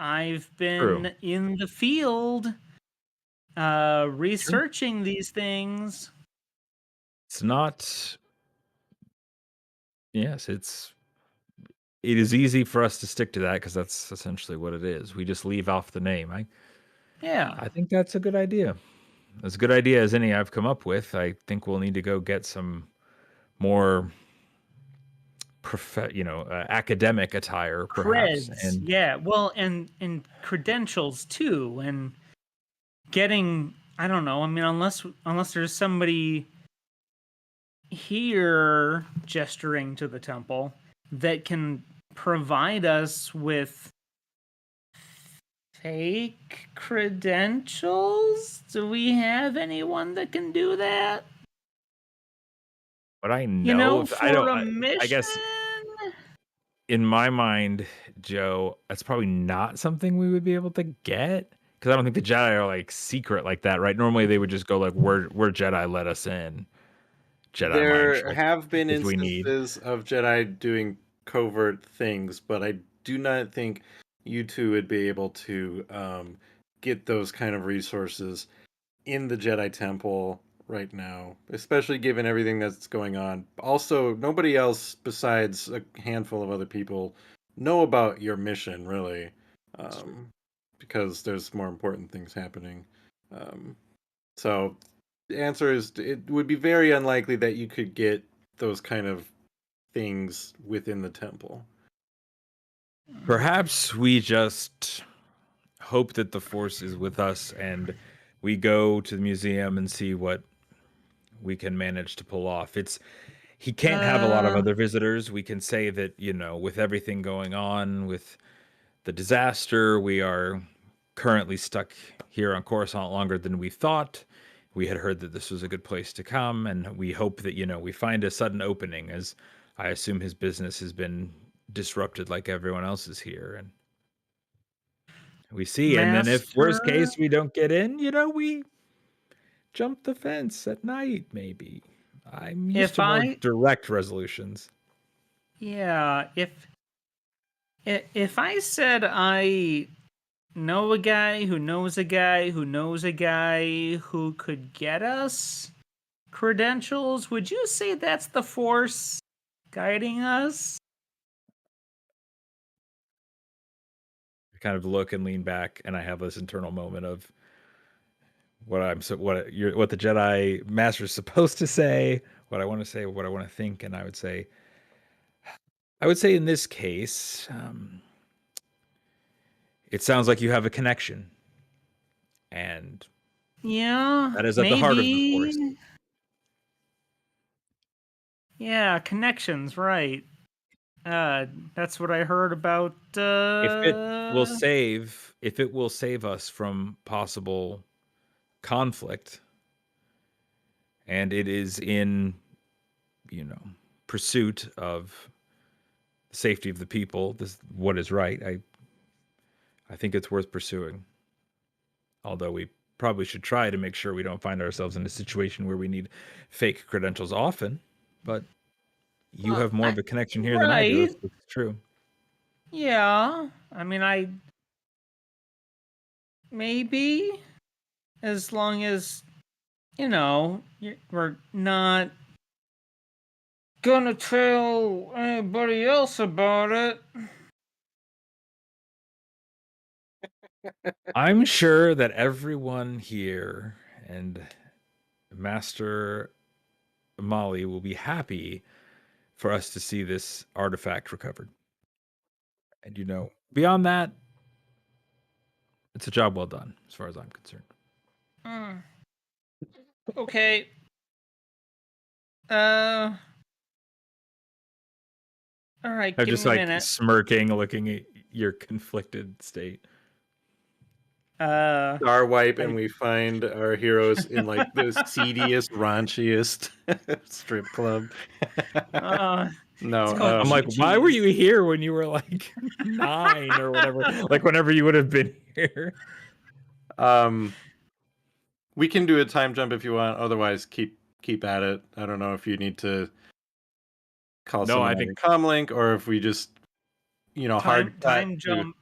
I've been True. in the field researching these things. It's not. Yes, it is easy for us to stick to that because that's essentially what it is. We just leave off the name. Yeah. I think that's a good idea. As good idea as any I've come up with. I think we'll need to go get some more academic attire, perhaps. Creds. And Yeah. Well, and credentials too, and getting, I don't know. I mean, unless there's somebody here gesturing to the temple that can provide us with fake credentials. Do we have anyone that can do that? but I know, For I don't. a mission. I guess in my mind, Joe, that's probably not something we would be able to get because I don't think the Jedi are like secret like that, right? Normally they would just go like, "We're Jedi, let us in." Jedi mind There trick have been if we need. instances of Jedi doing covert things, but I do not think you two would be able to get those kind of resources in the Jedi Temple right now, especially given everything that's going on. Also, nobody else besides a handful of other people know about your mission, really, because there's more important things happening. So the answer is it would be very unlikely that you could get those kind of things within the temple. Perhaps we just hope that the Force is with us and we go to the museum and see what we can manage to pull off. He can't have a lot of other visitors. We can say that, with everything going on with the disaster, we are currently stuck here on Coruscant longer than we thought. We had heard that this was a good place to come, and we hope that, we find a sudden opening, as I assume his business has been disrupted like everyone else's here. And we see, and then if worst case we don't get in, we jump the fence at night, maybe. I'm used to more direct resolutions. Yeah, if I said I know a guy who knows a guy who knows a guy who could get us credentials, would you say that's the Force guiding us? I kind of look and lean back, and I have this internal moment of what the Jedi Master is supposed to say, what I want to say, what I want to think, and I would say in this case, it sounds like you have a connection, and that is at the heart of the Force. Yeah, connections, right? That's what I heard about. If it will save us from possible conflict, and it is in pursuit of the safety of the people, what is right, I think it's worth pursuing, although we probably should try to make sure we don't find ourselves in a situation where we need fake credentials often, but you have more of a connection here than I do, if it's true. Yeah, I mean, maybe, as long as, we're not gonna tell anybody else about it. I'm sure that everyone here and Master Molly will be happy for us to see this artifact recovered. And beyond that, it's a job well done, as far as I'm concerned. Okay. All right, I'm give just me a like minute. smirking, looking at your conflicted state. Star wipe, and we find our heroes in like the seediest, raunchiest strip club. No, called I'm like, why were you here when you were like 9 or whatever? Like whenever you would have been here. We can do a time jump if you want. Otherwise, keep at it. I don't know if you need to call someone on comlink or if we just, hard time jump.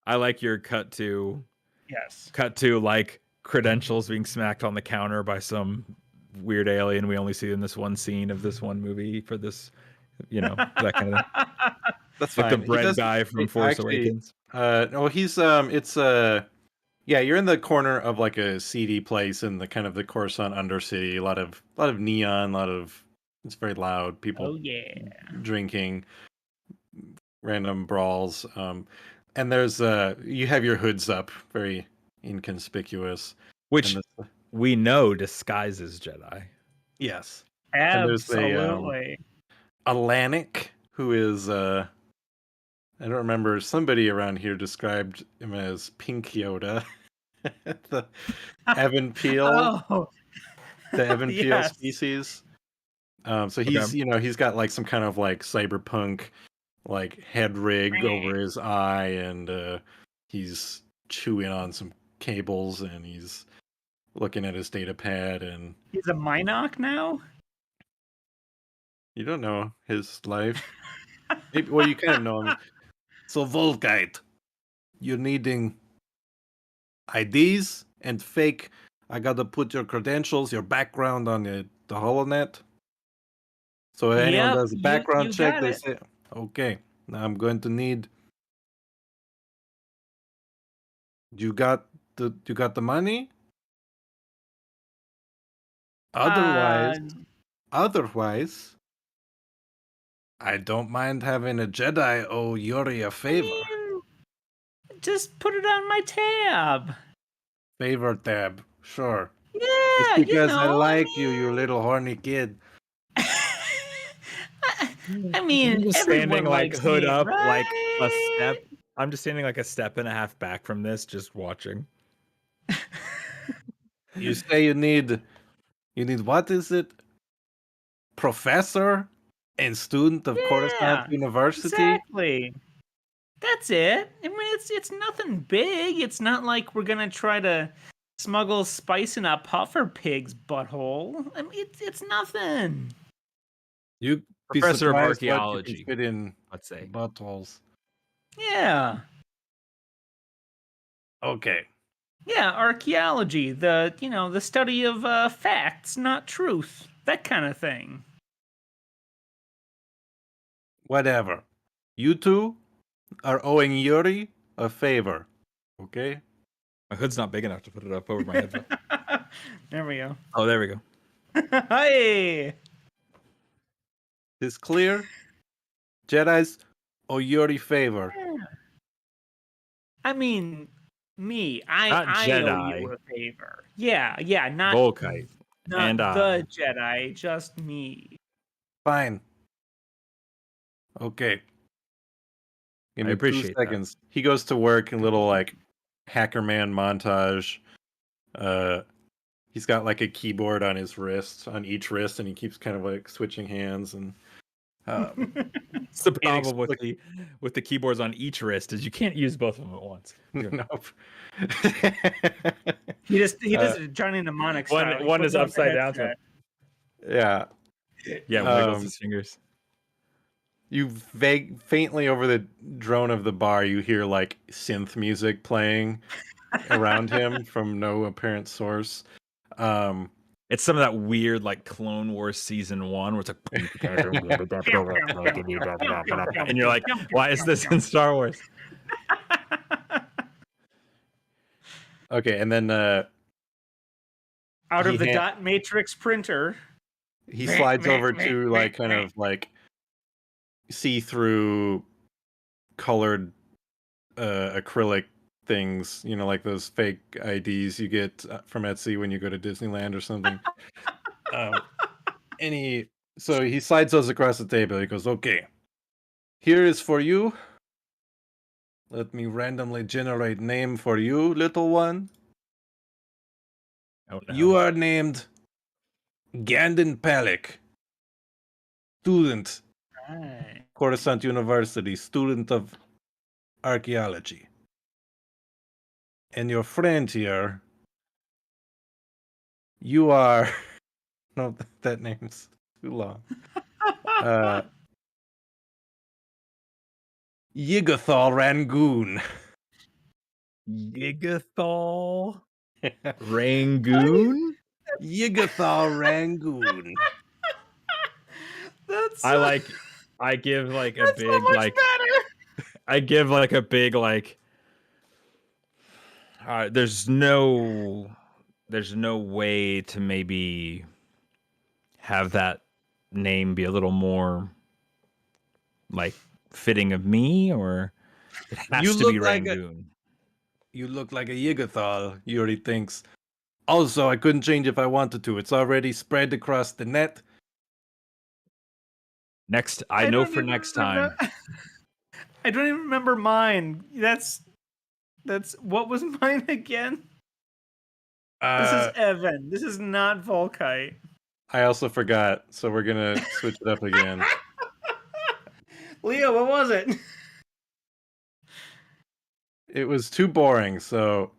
I like your cut to Yes. Cut to like credentials being smacked on the counter by some weird alien we only see in this one scene of this one movie for this, that kind of thing. That's like fine. The bread guy from Force Awakens. No, he's yeah, you're in the corner of like a seedy place in the kind of the Coruscant Undercity. A lot of neon, it's very loud. People drinking, random brawls. And there's you have your hoods up, very inconspicuous. Which we know disguises Jedi. Yes. Absolutely. And there's Atlantic, who is I don't remember, somebody around here described him as Pink Yoda. The Evan Peel. The Evan Peel species. So he's he's got like some kind of like cyberpunk like head rig over his eye, and he's chewing on some cables, and he's looking at his data pad, and he's a Minoc now. You don't know his life. Well, you kind of know him. So Volkite, you're needing IDs and fake. I gotta put your credentials, your background on the HoloNet. So if anyone does a background check, they say, "Okay, now I'm going to need." You got the money? Otherwise, I don't mind having a Jedi owe Yuri a favor. Just put it on my tab. Favor tab, sure. Yeah, just because I like you little horny kid. I mean, I'm just standing like hood up, right? like a step. I'm just standing like a step and a half back from this, just watching. You say you need what is it? Professor and student of Coruscant University? Exactly. That's it. I mean, it's nothing big. It's not like we're gonna try to smuggle spice in a puffer pig's butthole. I mean, it's nothing. You Professor of archaeology, fit in, let's say, buttholes. Yeah. Okay. Yeah, archaeology, the study of facts, not truth, that kind of thing. Whatever. You two are owing Yuri a favor. Okay? My hood's not big enough to put it up over my head. There we go. Oh, there we go. Hey! It's clear? Jedi's owe Yuri favor. Yeah. I mean, me. I owe you a favor. Yeah, not Volkite. Not the Jedi, just me. Fine. Okay. Give me 2 seconds. That. He goes to work in a little like hacker man montage. He's got like a keyboard on his wrist, on each wrist, and he keeps kind of like switching hands. And it's the problem with the keyboards on each wrist is you can't use both of them at once. Nope. he does Johnny Mnemonic style. One is upside down. Yeah. Yeah, wiggles his fingers. You faintly over the drone of the bar, you hear like synth music playing around him from no apparent source. It's some of that weird like Clone Wars season 1 where it's like and you're like, why is this in Star Wars? Okay, and then out of the dot matrix printer, he slides over to like kind of like see-through colored acrylic things, like those fake IDs you get from Etsy when you go to Disneyland or something. So he slides those across the table. He goes, "Okay, here is for you. Let me randomly generate name for you, little one. Oh no. You are named Gandon Palik, student, Right. Coruscant University, student of archaeology. And your friend here, you are..." No, that name's too long. Yiggothal Rangoon. Gigathol Rangoon. Yiggothal Rangoon. That's I give like a that's so big much like better. I give like a big like there's no way to maybe have that name be a little more like fitting of me, or it has You to be look like Rangoon. You look like a Yiggothal, Yuri thinks. Also, I couldn't change if I wanted to. It's already spread across the net. Next, I know for next time. I don't even remember mine. That's what was mine again? This is Evan. This is not Volkite. I also forgot, so we're gonna switch it up again. Leo, what was it? It was too boring, so...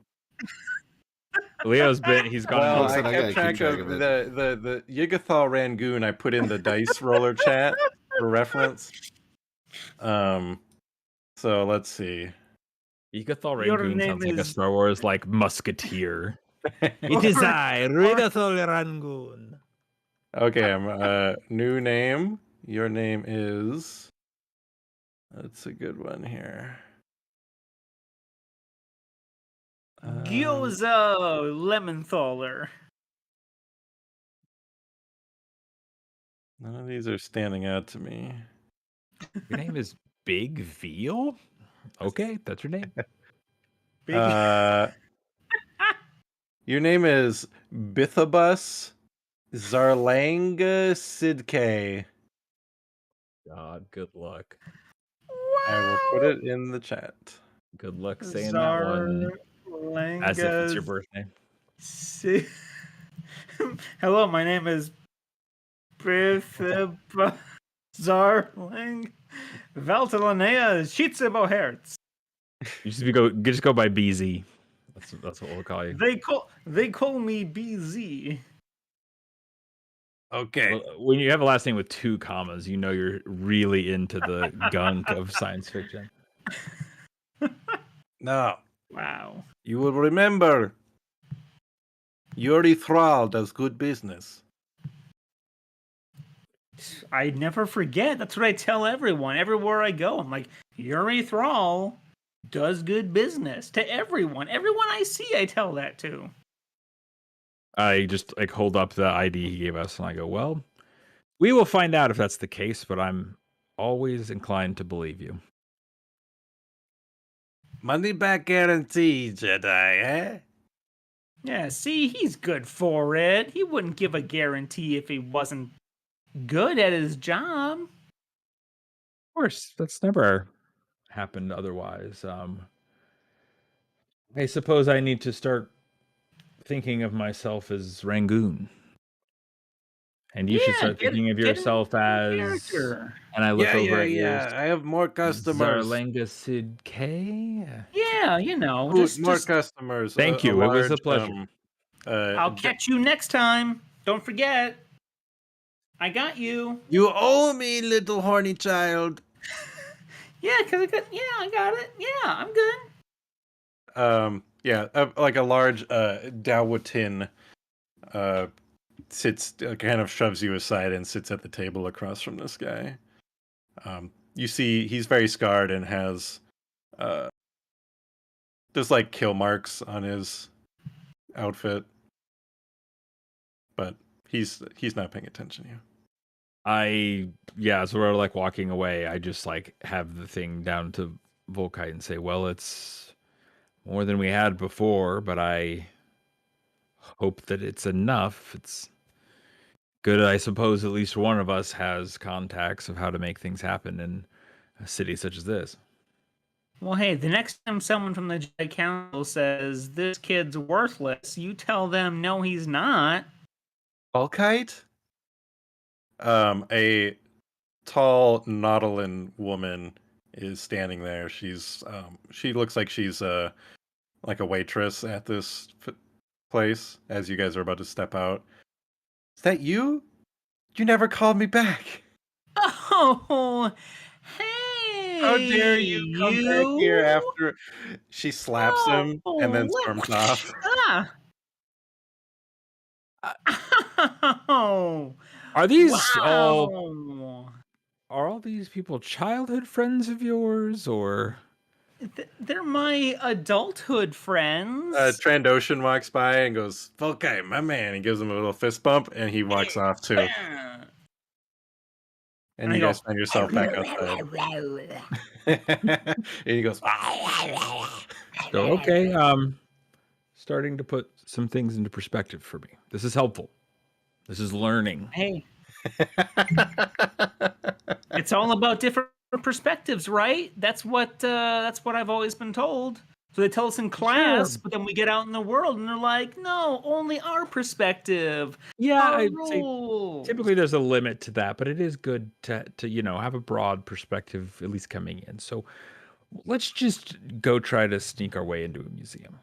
He's gone. Well, Listen, I I kept gotta track keep track of of it. the Yiggothal Rangoon. I put in the dice roller chat for reference. So let's see. Yiggothal Your Rangoon name sounds like a is- Star Wars like musketeer. It is I, Yiggothal Rangoon. Okay, new name. Your name is... That's a good one here. Gyoza Lemmenthaler. None of these are standing out to me. Your name is Big Veal? Okay, that's your name. Big Your name is Bithabus Zarlanga Sidke. God, good luck. I will put it in the chat. Good luck saying that one as if it's your birthday. Hello, my name is Zarling Valtelanea Shitzibohertz. You just go by BZ. That's what we'll call you. They call me BZ. Okay. Well, when you have a last name with 2 commas, you know you're really into the gunk of science fiction. Now, Wow. you will remember Yuri Thrall does good business. I never forget. That's what I tell everyone. Everywhere I go, I'm like, Yuri Thrall does good business to everyone. Everyone I see, I tell that to. I just like hold up the ID he gave us and I go, well, we will find out if that's the case, but I'm always inclined to believe you. Money back guarantee, Jedi, eh? Yeah, see, he's good for it. He wouldn't give a guarantee if he wasn't good at his job. Of course, that's never happened otherwise. I suppose I need to start thinking of myself as Rangoon. And you should start thinking of yourself as... character. And I look over at Yeah. I have more customers. Zarlanga Sid K. Yeah, More customers. Thank you. It was a pleasure. I'll catch you next time. Don't forget. I got you. You owe me, little horny child. Yeah, I got it. Yeah, I'm good. Like a large Dawatin sits, kind of shoves you aside and sits at the table across from this guy. You see he's very scarred and has there's like kill marks on his outfit, but he's not paying attention to you. As we're like walking away, I just like have the thing down to Volkite and say, well, it's more than we had before, but I hope that it's enough. It's good, I suppose at least one of us has contacts of how to make things happen in a city such as this. Well, hey, the next time someone from the Jedi Council says this kid's worthless, you tell them no, he's not. Bulkite? A tall Nautilin woman is standing there. She looks like she's like a waitress at this place as you guys are about to step out. Is that you? You never called me back. Oh, hey! How dare you come back here after she slaps him and then storms off. Oh, Are these wow. Are all these people childhood friends of yours, or They're my adulthood friends. Trandoshan walks by and goes, "Okay, my man." He gives him a little fist bump and he walks off too. And you guys find yourself back outside. And he goes, so okay, starting to put some things into perspective for me. This is helpful. This is learning. Hey. It's all about different perspectives, right? That's what I've always been told. So they tell us in class, but then we get out in the world and they're like, no, only our perspective. Yeah, I'd say typically there's a limit to that, but it is good to have a broad perspective at least coming in. So let's just go try to sneak our way into a museum.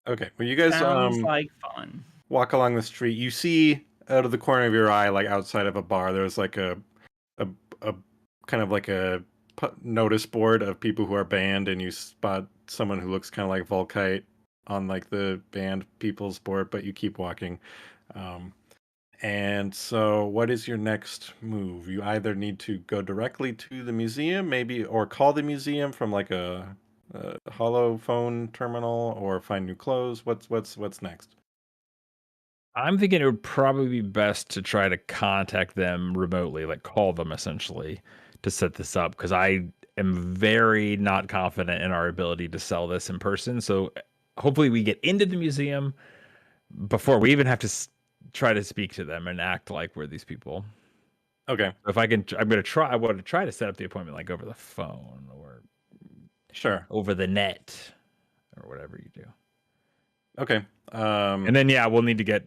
Okay, well, you guys sounds like fun. Walk along the street. You see out of the corner of your eye, like outside of a bar, there's like a kind of like a notice board of people who are banned, and you spot someone who looks kind of like Volkite on like the banned people's board, but you keep walking. And so what is your next move? You either need to go directly to the museum, maybe, or call the museum from like a hollow phone terminal, or find new clothes. What's next? I'm thinking it would probably be best to try to contact them remotely, like call them essentially to set this up, because I am very not confident in our ability to sell this in person. So hopefully we get into the museum before we even have to try to speak to them and act like we're these people. Okay. If I can, I want to try to set up the appointment like over the phone or over the net or whatever you do. Okay. And then we'll need to get,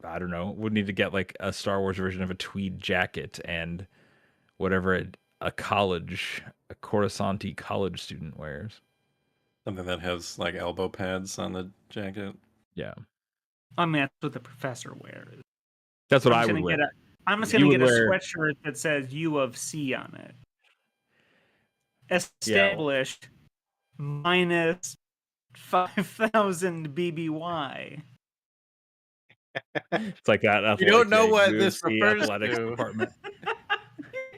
I don't know, we'll need to get like a Star Wars version of a tweed jacket and whatever a Coruscanti college student wears. Something that has like elbow pads on the jacket. Yeah. I mean, that's what the professor wears. That's what I would wear. I'm just going to get a sweatshirt that says U of C on it. Established minus 5,000 BBY. It's like that. You don't know what this refers to. Department.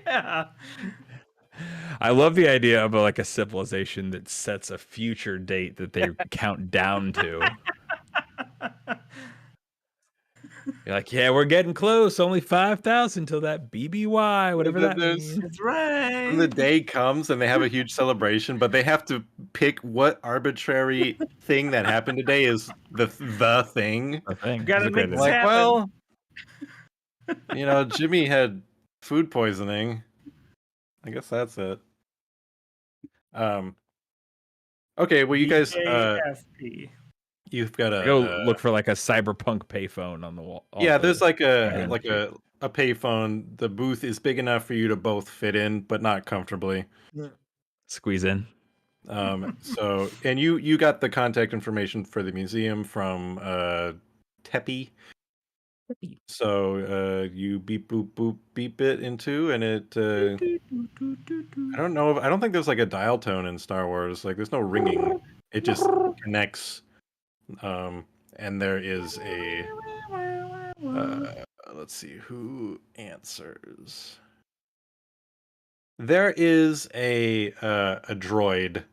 Yeah. I love the idea of like a civilization that sets a future date that they count down to. You're like, yeah, we're getting close. Only 5,000 till that BBY, whatever that means. That's right. When the day comes and they have a huge celebration, but they have to pick what arbitrary thing that happened today is the thing. The thing. Gotta make this like, happen. Well, Jimmy had food poisoning. I guess that's it. Okay, well, you guys, you've got to go look for like a cyberpunk payphone on the wall. Yeah, there's like a payphone. The booth is big enough for you to both fit in, but not comfortably. Squeeze in. So, and you got the contact information for the museum from Teppy. So you beep boop boop beep it into, and it. I don't know. I don't think there's like a dial tone in Star Wars. Like, there's no ringing. It just connects. And there is a. Let's see who answers. There is a droid.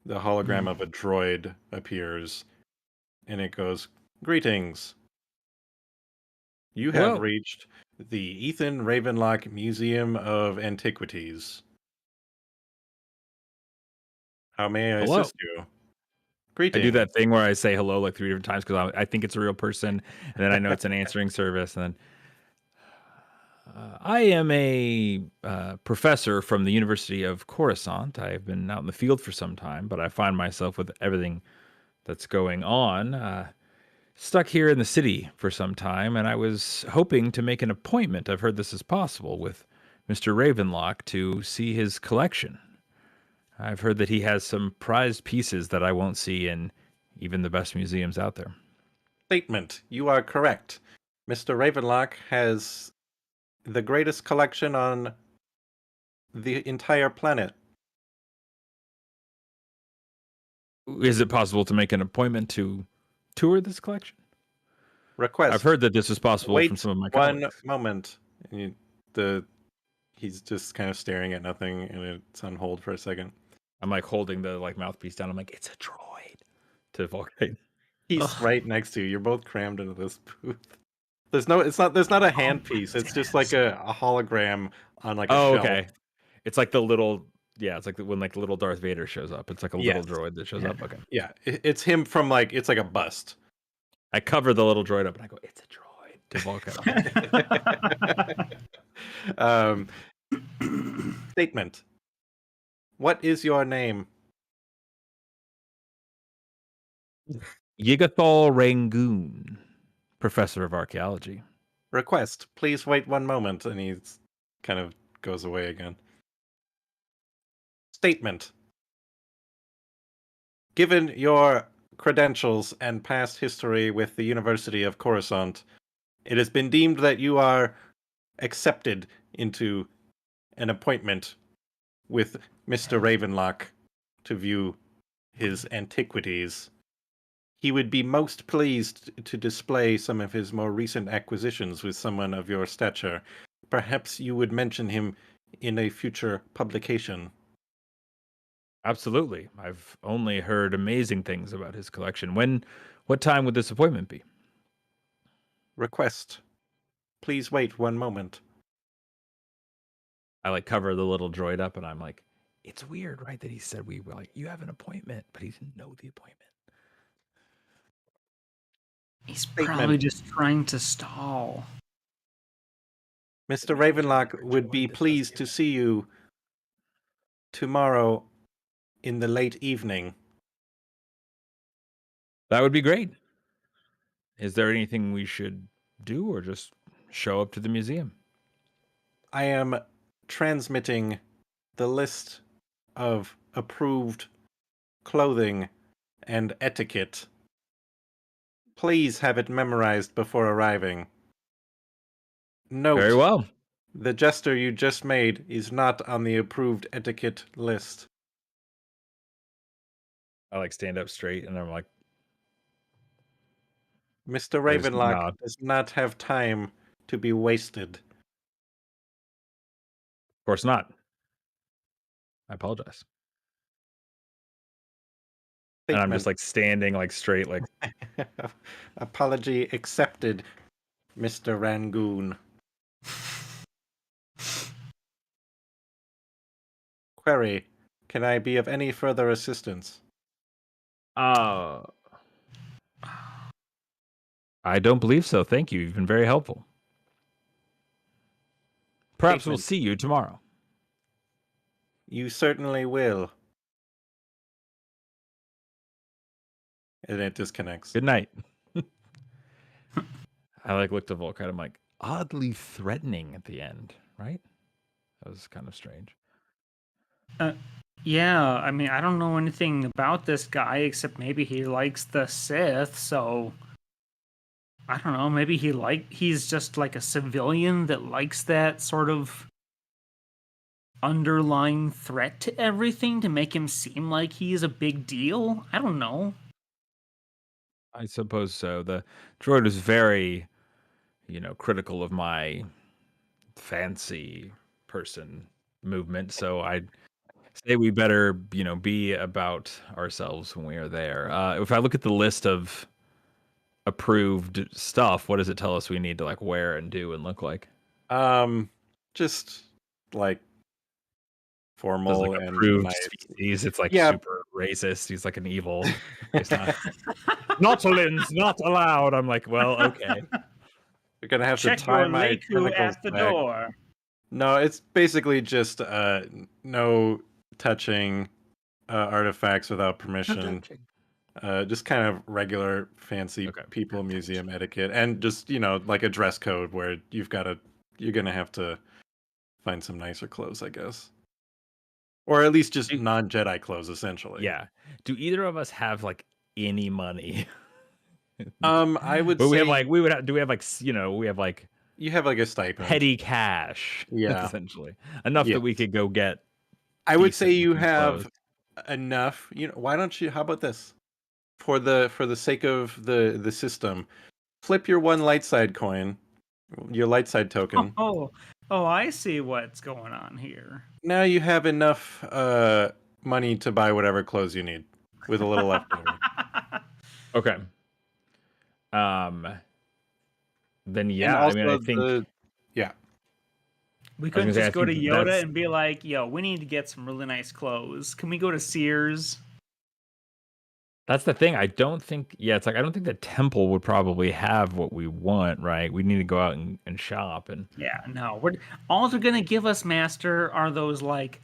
The hologram of a droid appears, and it goes, "Greetings. You have Hello. reached the Ethan Ravenlock Museum of Antiquities. How may I Hello. assist you? I Greetings. do that thing where I say hello like 3 different times because I think it's a real person, and then I know it's an answering service, and then I am a professor from the University of Coruscant. I've been out in the field for some time, but I find myself with everything that's going on, stuck here in the city for some time, and I was hoping to make an appointment. I've heard this is possible with Mr. Ravenlock to see his collection. I've heard that he has some prized pieces that I won't see in even the best museums out there. Statement. You are correct. Mr. Ravenlock has the greatest collection on the entire planet. Is it possible to make an appointment to tour this collection? Request. I've heard that this is possible from Wait some of my one colleagues. moment. He's just kind of staring at nothing, and it's on hold for a second. I'm like holding the mouthpiece down. I'm like, it's a droid. To Volkite. He's right next to you. You're both crammed into this booth. There's not a handpiece. It's just like a hologram on like a shelf. Okay. It's like the little it's like when like the little Darth Vader shows up. It's like a little Yes. droid that shows up. Okay. Yeah, it's him from like it's like a bust. I cover the little droid up and I go, it's a droid. To Volkite. Statement. What is your name? Yigathol Rangoon, professor of archaeology. Request. Please wait one moment. And he kind of goes away again. Statement. Given your credentials and past history with the University of Coruscant, it has been deemed that you are accepted into an appointment with Mr. Ravenlock to view his antiquities. He would be most pleased to display some of his more recent acquisitions with someone of your stature. Perhaps you would mention him in a future publication. Absolutely. I've only heard amazing things about his collection. What time would this appointment be? Request. Please wait one moment. I like cover the little droid up and I'm like, it's weird, right? That he said we were like, you have an appointment, but he didn't know the appointment. He's probably just trying to stall. Mr. Ravenlock would be pleased to see you tomorrow in the late evening. That would be great. Is there anything we should do or just show up to the museum? I am transmitting the list of approved clothing and etiquette. Please have it memorized before arriving. Note, Very well. the gesture you just made is not on the approved etiquette list. I like stand up straight and I'm like, Mr. I just Ravenlock nod. does not have time to be wasted. Of course not. I apologize. And I'm just like standing like straight, like Apology accepted, Mr. Rangoon. Query, can I be of any further assistance? I don't believe so. Thank you. You've been very helpful. Perhaps we'll see you tomorrow. You certainly will. And it disconnects. Good night. I like looked at Volkite. I'm like, oddly threatening at the end, right? That was kind of strange. Yeah, I mean, I don't know anything about this guy except maybe he likes the Sith, so I don't know, maybe he's just like a civilian that likes that sort of underlying threat to everything to make him seem like he's a big deal. I don't know. I suppose so. The droid was very, critical of my fancy person movement, so I'd say we better, be about ourselves when we are there. If I look at the list of approved stuff, what does it tell us we need to like wear and do and look like? Just like Does formal like and approved nice. species. It's like Yeah. super racist. He's like an evil. It's not Nautilin's not allowed. I'm like, well, okay. You're gonna have Check to tie your my Leiku tentacles at the back. door. No, it's basically just no touching artifacts without permission. Just kind of regular fancy Okay. people museum etiquette, and just like a dress code where you're gonna have to find some nicer clothes, I guess, or at least just non-Jedi clothes, essentially. Yeah. Do either of us have like any money? I would But say we have like we would have, do we have like we have like you have like a stipend, petty cash, Yeah. essentially enough that we Yes. could go get. I would say decent you looking have clothes. enough. Why don't you? How about this? For the sake of the system, flip your one light side coin, your light side token. Oh, I see what's going on here. Now you have enough money to buy whatever clothes you need, with a little left over. Okay. Then yeah, And I mean, I also think yeah. We I was couldn't gonna say, I just go to think Yoda that's- and be like, yo, we need to get some really nice clothes. Can we go to Sears? that's the thing. I don't think. Yeah, it's like I don't think the temple would probably have what we want. Right? We need to go out and shop and. Yeah, no. All they're gonna give us, Master, are those like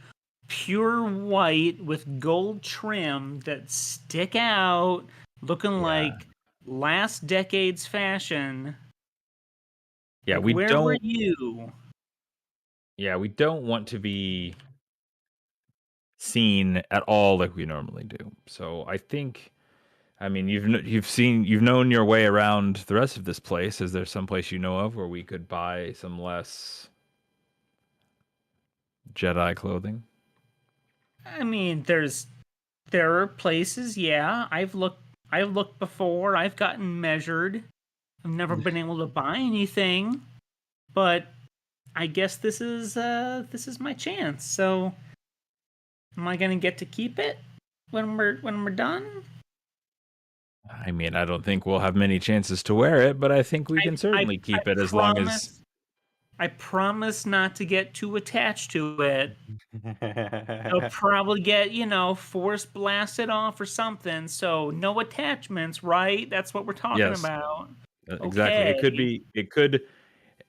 pure white with gold trim that stick out, looking like last decade's fashion. Yeah, Like, we where don't. were you? Yeah, we don't want to be seen at all like we normally do. So I think, I mean, you've known your way around the rest of this place. Is there some place you know of where we could buy some less Jedi clothing? I mean, there are places, yeah. I've looked before, I've gotten measured. I've never been able to buy anything. But I guess this is my chance. So am I gonna get to keep it when we're done? I mean, I don't think we'll have many chances to wear it, but I think we can certainly keep it as long as. I promise not to get too attached to it. I'll probably get, force blasted off or something. So no attachments, right? That's what we're talking about. Exactly. Okay. It could,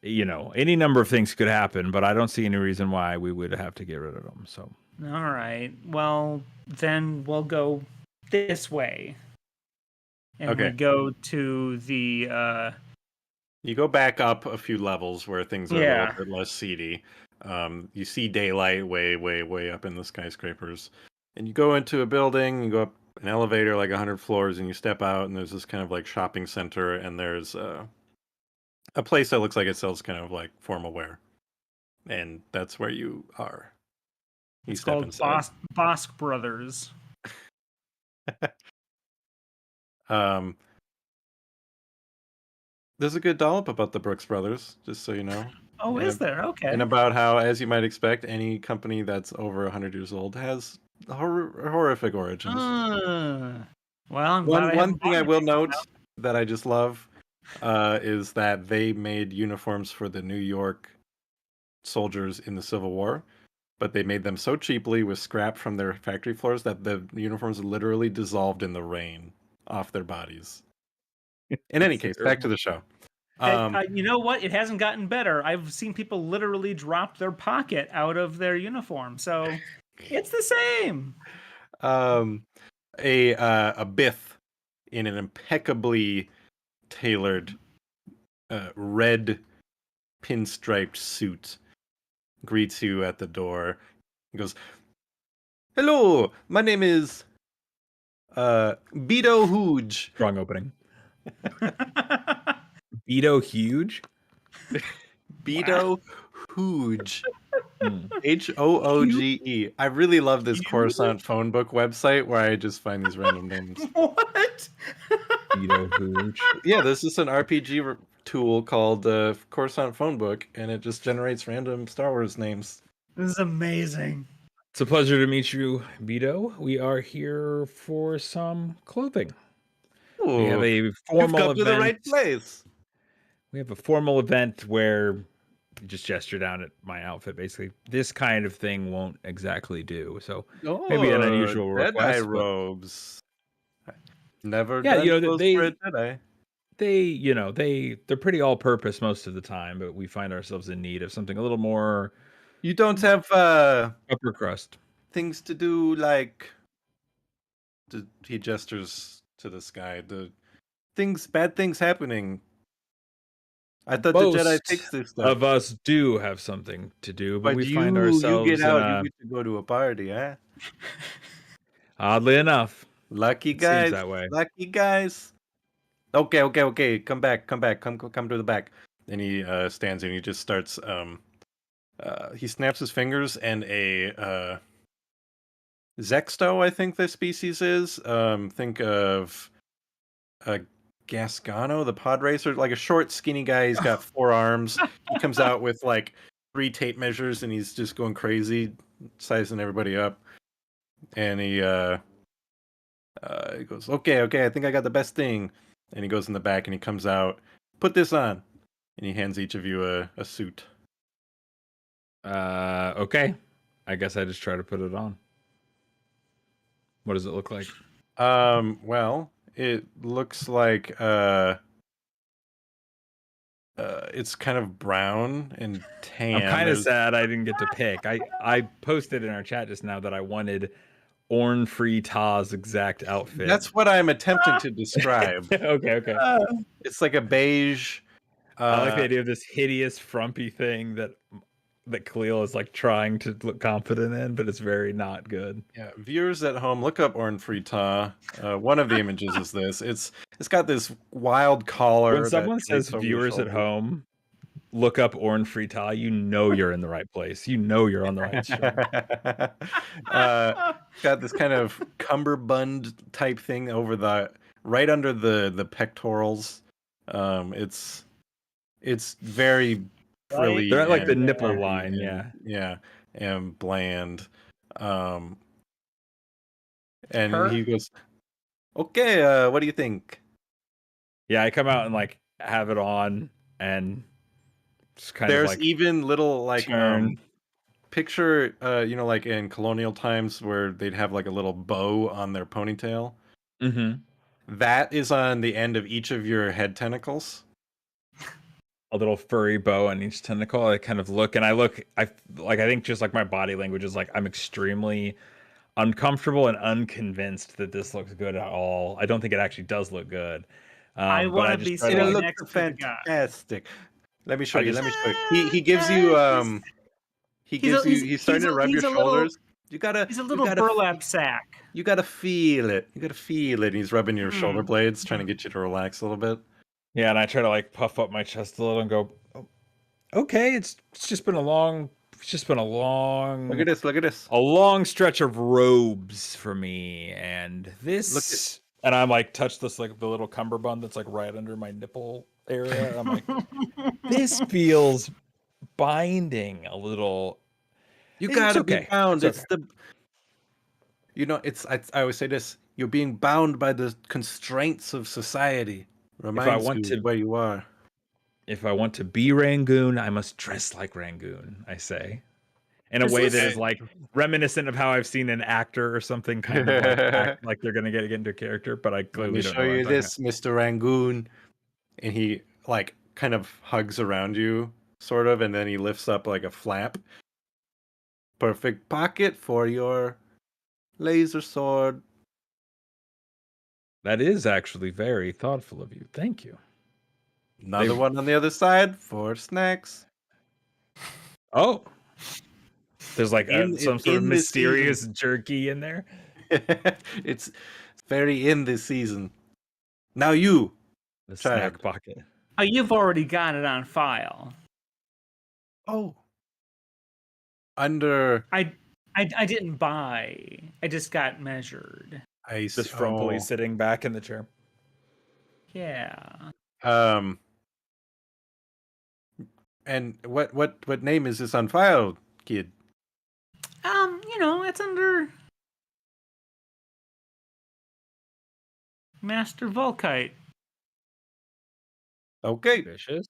any number of things could happen, but I don't see any reason why we would have to get rid of them. So. All right. Well, then we'll go this way. And we go to the You go back up a few levels where things are a little bit less seedy. You see daylight way up in the skyscrapers. And you go into a building, you go up an elevator like 100 floors, and you step out, and there's this kind of like shopping center, and there's a place that looks like it sells kind of like formal wear. And that's where you are. It's called Bosk Brothers. There's a good dollop about the Brooks Brothers, just so you know. Oh, is there? Okay. And about how, as you might expect, any company that's over 100 years old has horrific origins. Well, I'm glad one thing I will note that I just love is that they made uniforms for the New York soldiers in the Civil War, but they made them so cheaply with scrap from their factory floors that the uniforms literally dissolved in the rain off their bodies. In any case, back to the show. You know what? It hasn't gotten better. I've seen people literally drop their pocket out of their uniform, so it's the same. A Biff in an impeccably tailored red pinstriped suit greets you at the door. He goes, "Hello, my name is Beto Hooge." Strong opening. Beto Huge? Beto Hooge. Hooge. I really love this Coruscant phone book website where I just find these random names. What? Beto Hooge. Yeah, this is an RPG tool called Coruscant phone book, and it just generates random Star Wars names. This is amazing. It's a pleasure to meet you, Beto. We are here for some clothing. We have Ooh, a you've formal come to the event. right place. We have a formal event where you just gesture down at my outfit. Basically, this kind of thing won't exactly do. So maybe an Oh, unusual Jedi request, but robes. Never yeah, done clothes for a Jedi. they're pretty all-purpose most of the time, but we find ourselves in need of something a little more You don't have upper crust. things to do like he gestures to the sky. The bad things happening. I thought the Jedi Most fix this of stuff. us do have something to do, but But we find you get ourselves in out, you a get to go to a party, huh? oddly enough, Lucky it seems guys. that way. Lucky guys. Okay. Come back. Come to the back. And he stands and he just starts he snaps his fingers and a Zexto, I think this species is. Think of a Gasgano, the pod racer, like a short, skinny guy. He's got 4 arms. He comes out with like 3 tape measures, and he's just going crazy, sizing everybody up. And he goes, "Okay, I think I got the best thing." And he goes in the back, and he comes out. Put this on, and he hands each of you a suit. Okay. I guess I just try to put it on. What does it look like? Well, it looks like it's kind of brown and tan. I'm kind of sad I didn't get to pick. I posted in our chat just now that I wanted Orn Free Ta's exact outfit. That's what I'm attempting to describe. okay. It's like a beige. I like the idea of this hideous frumpy thing that Khalil is like trying to look confident in, but it's very not good. Yeah, viewers at home, look up Orn Frita. One of the images is this. It's got this wild collar. When that someone says drapes over your viewers at shoulder. home, look up Orn Frita, you know you're in the right place. You know you're on the right show. Got this kind of cummerbund type thing over right under the pectorals. It's very frilly. They're at like the and nipple fluffy line, and, yeah. and bland. And he goes, "Okay, what do you think?" Yeah, I come out and like have it on and just kind There's of like even little like turn. picture like in colonial times where they'd have like a little bow on their ponytail. Mm-hmm. That is on the end of each of your head tentacles. A little furry bow on each tentacle. I kind of look and I think just like my body language is like I'm extremely uncomfortable and unconvinced that this looks good at all. I don't think it actually does look good. I want to be It sitting looks next to the guy. fantastic. Let me show you. just- He gives you he's starting to rub your shoulders. He's a little burlap sack. You gotta feel it. And he's rubbing your shoulder blades, trying to get you to relax a little bit. Yeah, and I try to like puff up my chest a little and go, oh, okay, it's just been a long Look at this. a long stretch of robes for me, and this and I'm like touch this like the little cummerbund that's like right under my nipple area. I'm like, this feels binding a little. You gotta be bound. It's I always say this. You're being bound by the constraints of society. Reminds you where you are. If I want to be Rangoon, I must dress like Rangoon, I say. In a way that is like reminiscent of how I've seen an actor or something kind of like act like they're gonna get into character, but I clearly don't know. Let me show you this, Mr. Rangoon. And he like kind of hugs around you, sort of, and then he lifts up like a flap. Perfect pocket for your laser sword. That is actually very thoughtful of you. Thank you. Another one on the other side for snacks. Oh, there's like some sort of mysterious jerky in there. It's very in this season. Now you, the child. Snack pocket. Oh, you've already got it on file. Oh, I didn't buy. I just got measured. Just frumpily sitting back in the chair. Yeah. And what name is this on file, kid? It's under Master Volkite. Okay. Vicious.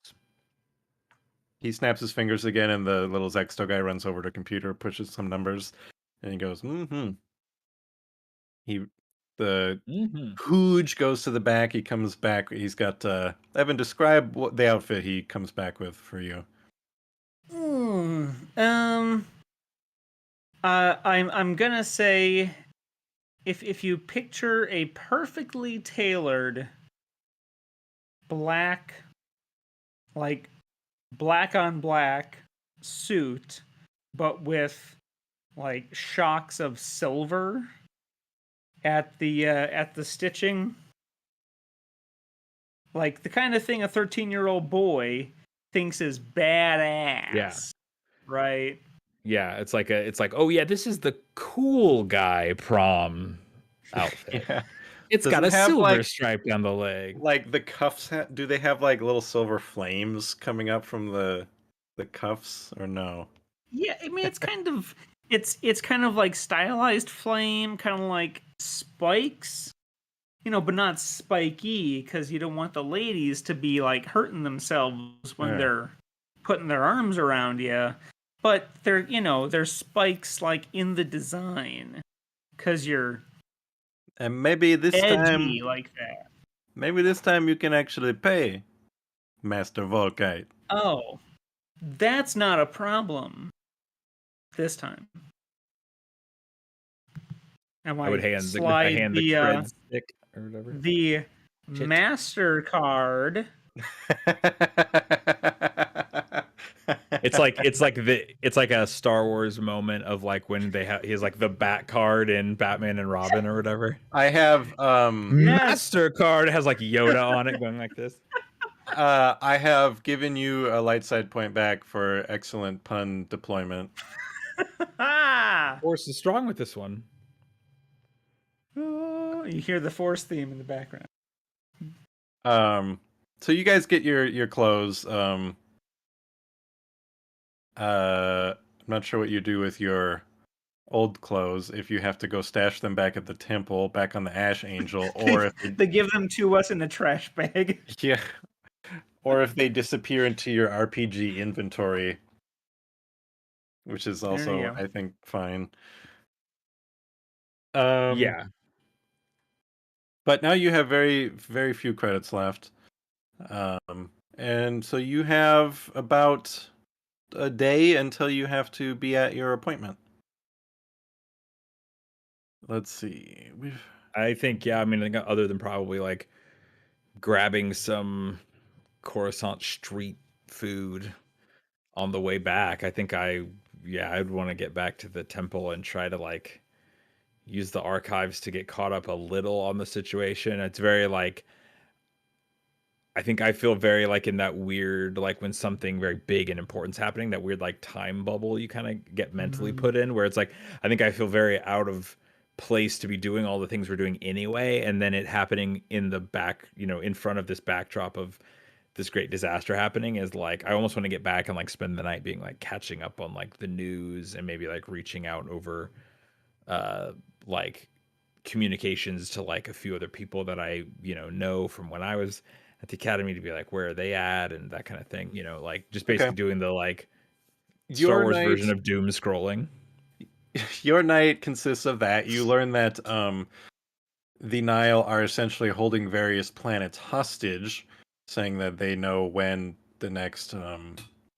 He snaps his fingers again, and the little Zexto guy runs over to computer, pushes some numbers, and he goes, mm-hmm. The Hooge goes to the back. He comes back. He's got Evan, describe what the outfit he comes back with for you. I'm gonna say if you picture a perfectly tailored black, like black on black suit, but with like shocks of silver at the stitching, like the kind of thing a 13-year-old boy thinks is badass. Yeah. Right. Yeah, it's like oh yeah, this is the cool guy prom outfit. Yeah. It's Does got it a have, silver like- stripe down the leg. Like the cuffs, do they have like little silver flames coming up from the cuffs, or no? Yeah, I mean it's kind of it's kind of like stylized flame, kind of like spikes, but not spiky, because you don't want the ladies to be like hurting themselves when Yeah. they're putting their arms around you. But they're spikes like in the design, because you're And maybe this edgy time, like that. maybe this time you can actually pay Master Volkite. Oh, that's not a problem this time. And I would hand the slide the cred stick or whatever. the Chit. MasterCard. It's like a Star Wars moment of like when he has like the Bat card in Batman and Robin or whatever. I have Yes. MasterCard has like Yoda on it going like this. I have given you a light side point back for excellent pun deployment. Force is strong with this one. Oh, you hear the Force theme in the background. So you guys get your clothes. I'm not sure what you do with your old clothes, if you have to go stash them back at the temple, back on the Ash Angel, or if they give them to us in a trash bag. yeah, or if they disappear into your RPG inventory, which is also, I think, fine. Yeah. But now you have very, very few credits left. And so you have about a day until you have to be at your appointment. Let's see. I think, yeah, I mean, other than probably like grabbing some Coruscant street food on the way back, I think I'd want to get back to the temple and try to like use the archives to get caught up a little on the situation. It's very like, I think I feel very like in that weird, like when something very big and important's happening, that weird like time bubble you kind of get mentally put in, where it's like, I think I feel very out of place to be doing all the things we're doing anyway, and then it happening in the back, in front of this backdrop of this great disaster happening, is like, I almost want to get back and like spend the night being like catching up on like the news, and maybe like reaching out over like communications to like a few other people that I know from when I was at the academy, to be like, where are they at, and that kind of thing, like just basically doing the like Star Wars version of doom scrolling. Your night consists of that. You learn that the Nile are essentially holding various planets hostage, saying that they know when the next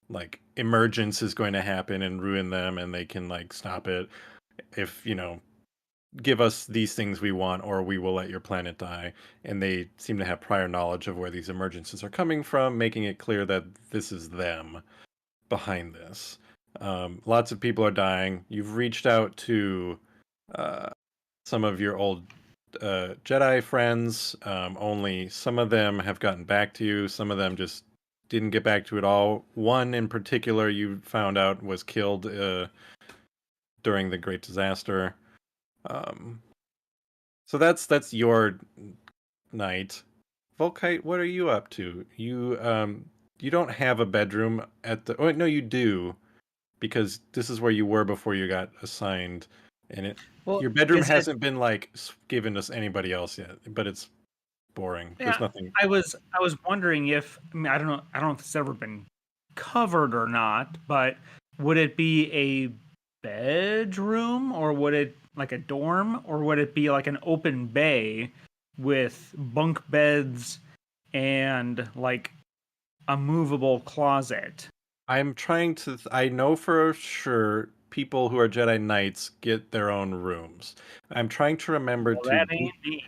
like emergence is going to happen and ruin them, and they can like stop it if give us these things we want, or we will let your planet die. And they seem to have prior knowledge of where these emergences are coming from, making it clear that this is them behind this. Lots of people are dying. You've reached out to some of your old Jedi friends. Only some of them have gotten back to you. Some of them just didn't get back to you at all. One in particular you found out was killed during the Great Disaster. So that's your night. Volkite, what are you up to? You don't have a bedroom at the... Oh, no, you do, because this is where you were before you got assigned, and your bedroom hasn't been like given to anybody else yet, but it's boring. There's Yeah, nothing. I was wondering if I don't know if it's ever been covered or not, but would it be a bedroom or would it like a dorm or would it be like an open bay with bunk beds and like a movable closet? I'm trying to. I know for sure people who are Jedi Knights get their own rooms. I'm trying to remember Well, to that ain't me.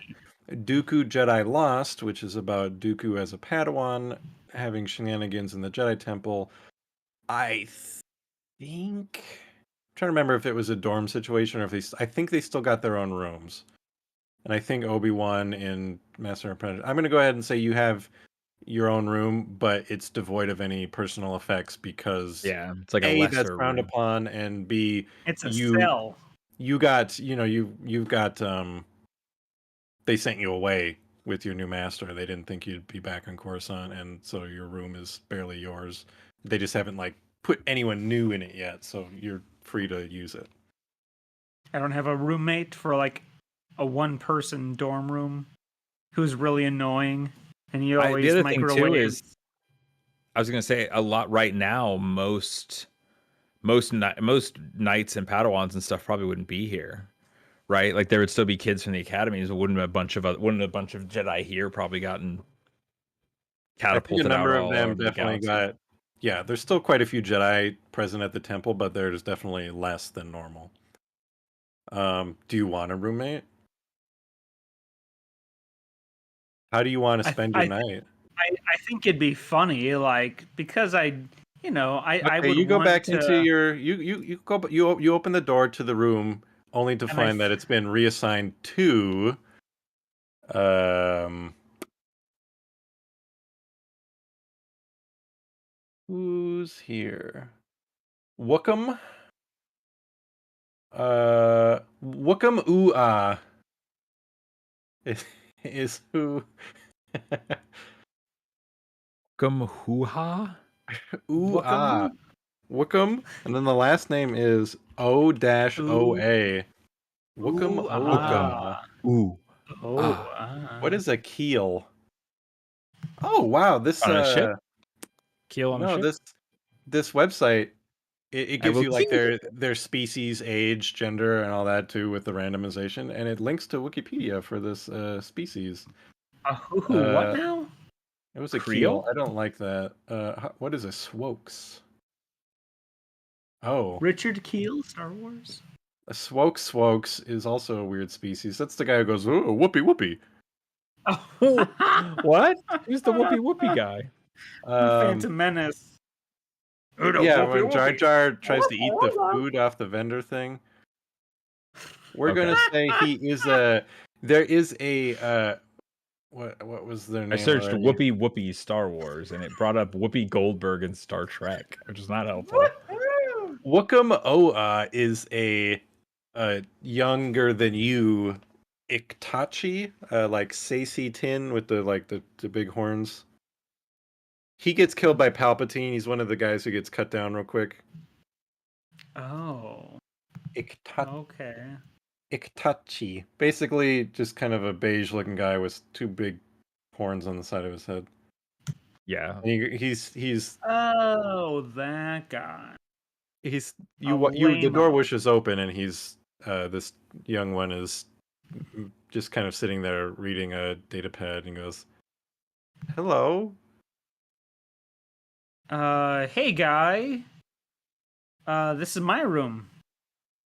Dooku Jedi Lost, which is about Dooku as a Padawan having shenanigans in the Jedi Temple. I think. I'm trying to remember if it was a dorm situation or if they. I think they still got their own rooms. And I think Obi-Wan in Master and Apprentice. I'm going to go ahead and say you have your own room, but it's devoid of any personal effects because Yeah, it's like a A, that's lesser frowned room. upon, and B, It's a you cell. you got you've got they sent you away with your new master. They didn't think you'd be back on Coruscant, and so your room is barely yours. They just haven't like put anyone new in it yet, so you're free to use it. I don't have a roommate for like a one-person dorm room who's really annoying and you The always other thing too microwave. is, I was gonna say a lot right now. Most knights and Padawans and stuff probably wouldn't be here, right? Like there would still be kids from the academies. Wouldn't a bunch of Jedi here probably gotten I think a catapulted out number of all them over the definitely galaxy? got. Yeah, there's still quite a few Jedi present at the temple, but there's definitely less than normal. Do you want a roommate? How do you want to spend your night? I think it'd be funny, like because I Okay, would you go want back to. into your you open the door to the room only to And find that it's been reassigned to um who's here? Wookum? Wookum Ooh is, is who Come hoo-ha? Ooh Wookum? Wookum, and then the last name is O-O-A. Wookum Ooh, O-Ah. Ooh. What is a keel? Oh wow, this On a ship? Keel on a no, ship? this website it I gives will you like keel. their species, age, gender, and all that too with the randomization, and it links to Wikipedia for this species. what Uh, now? it was a keel. Creel? I don't like that. What is a swokes? Oh, Richard Keel, Star Wars. a swokes is also a weird species. That's the guy who goes, "Oh, whoopee whoopee." Oh, What? Who's the whoopee guy? the Phantom Menace. Yeah, when Jar Jar tries to eat the food off the vendor thing. We're Okay. gonna say he is a. There is a. What was their name I searched already? Whoopi Star Wars and it brought up Whoopi Goldberg in Star Trek, which is not helpful. Wookum Oa is a younger than you Iktachi, like Sacy Tin with the big horns. He gets killed by Palpatine. He's one of the guys who gets cut down real quick. Oh, Iktachi. okay. Iktachi. Basically, just kind of a beige-looking guy with two big horns on the side of his head. Yeah. And he's Oh, that guy. the door lame-o. wishes open, and he's this young one is just kind of sitting there reading a data pad and goes, "Hello." Hey guy. This is my room.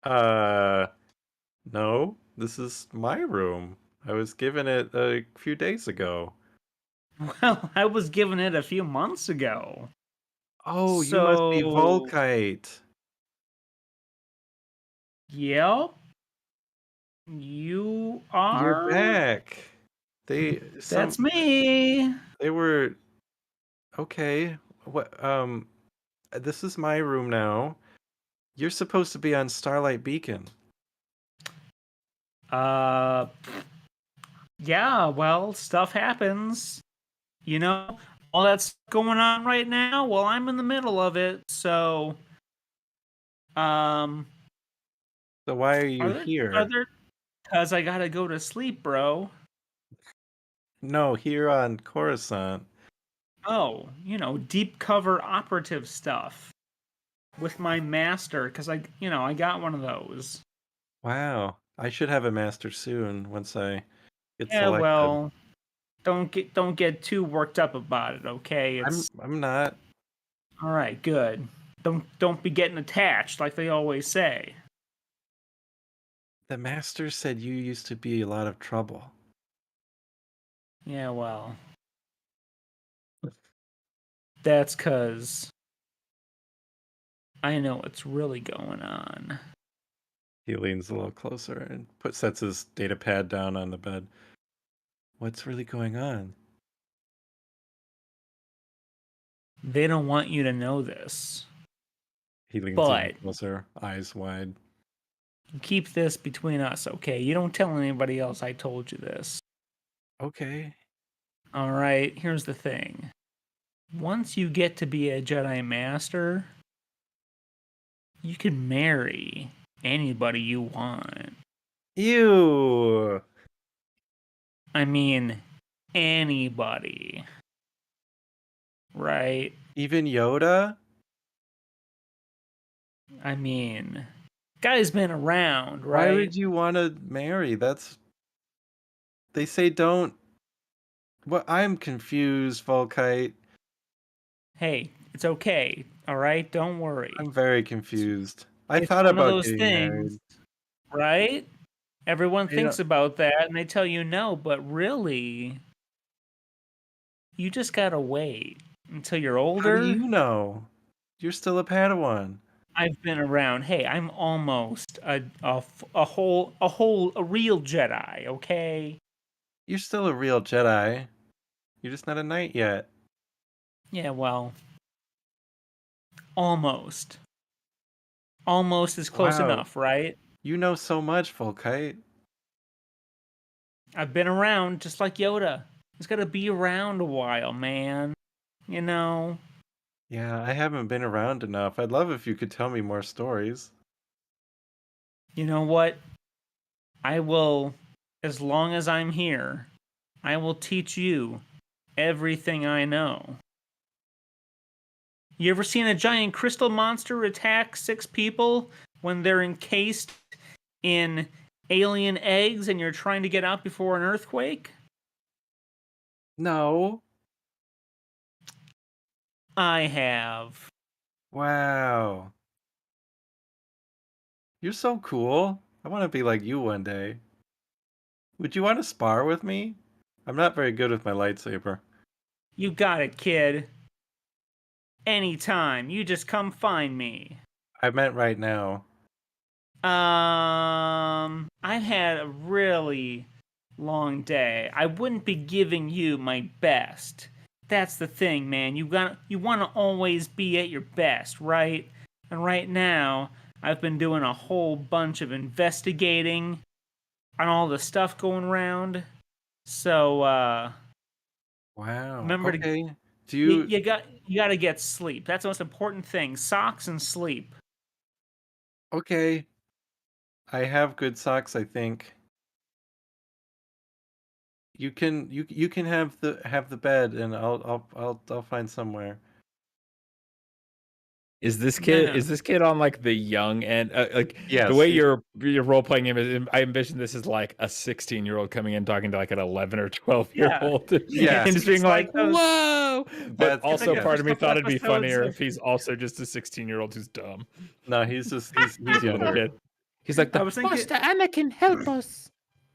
No, this is my room. I was given it a few days ago. Well, I was given it a few months ago. Oh, you must be So, Volkite. yep. You are. You're back. That's me. They were okay. What this is my room now. You're supposed to be on Starlight Beacon. Yeah, well, stuff happens. You know, all that's going on right now. Well, I'm in the middle of it, so So why are you here? because I gotta go to sleep, bro. No, here on Coruscant. Oh, deep cover operative stuff with my master, because I got one of those. Wow. I should have a master soon once I get Yeah, selected. well, don't get too worked up about it, okay? I'm not. All right, good. Don't be getting attached like they always say. The master said you used to be a lot of trouble. Yeah, well, that's because I know what's really going on. He leans a little closer and sets his data pad down on the bed. What's really going on? They don't want you to know this, He leans even but closer, eyes wide. keep this between us, okay? You don't tell anybody else I told you this. Okay. All right, here's the thing. Once you get to be a Jedi Master, you can marry anybody you want. Ew. I mean, anybody. Right? Even Yoda? I mean, guy's been around, Why right? would you want to marry? They say don't. What? I'm confused, Volkite. Hey, it's okay. All right, don't worry. I'm very confused. I It's thought one of about those getting things, married. right? Everyone You know, thinks about that and they tell you no, but really, you just gotta wait until you're how do older. you know? You're still a Padawan. I've been around. Hey, I'm almost a real Jedi. Okay. You're still a real Jedi. You're just not a knight yet. Yeah, well, almost. Almost is close Wow. enough, right? You know so much, Volkite. I've been around just like Yoda. He's got to be around a while, man. You know. Yeah, I haven't been around enough. I'd love if you could tell me more stories. You know what? I will, as long as I'm here, I will teach you everything I know. You ever seen a giant crystal monster attack 6 people when they're encased in alien eggs and you're trying to get out before an earthquake? No. I have. Wow. You're so cool. I want to be like you one day. Would you want to spar with me? I'm not very good with my lightsaber. You got it, kid. Anytime. You just come find me. I meant right now. I've had a really long day. I wouldn't be giving you my best. That's the thing, man. You want to always be at your best, right? And right now, I've been doing a whole bunch of investigating on all the stuff going around. So, Wow. remember to Okay. Do you, you you got you got to get sleep. That's the most important thing. Socks and sleep. Okay. I have good socks, I think. You can have the bed and I'll find somewhere. Is this No, kid no. is this kid on like the young end? Like the Yes. way you're role playing him is, I envision this is like a 16-year-old coming in talking to like an 11 or 12-year-old, Yeah. and just being It's like, those. "Whoa!" But That's also, yeah. part of me Couple thought it'd be episodes funnier of if he's also just a 16-year-old who's dumb. No, he's The other younger. kid, he's like I the was thinking, Master Anakin, help us.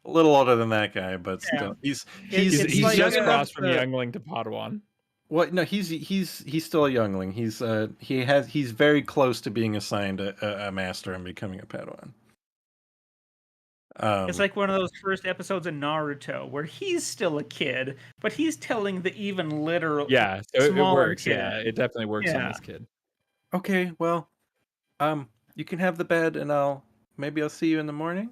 A little older than that guy, but yeah, still. He's He's it's he's like just young enough crossed from to youngling to Padawan. Well, no, he's still a youngling. He's very close to being assigned a master and becoming a Padawan. it's like one of those first episodes of Naruto where he's still a kid, but he's telling the even literal Yeah, so it smaller works. kid. Yeah, it definitely works on Yeah. this kid. Okay, well, you can have the bed, and I'll see you in the morning.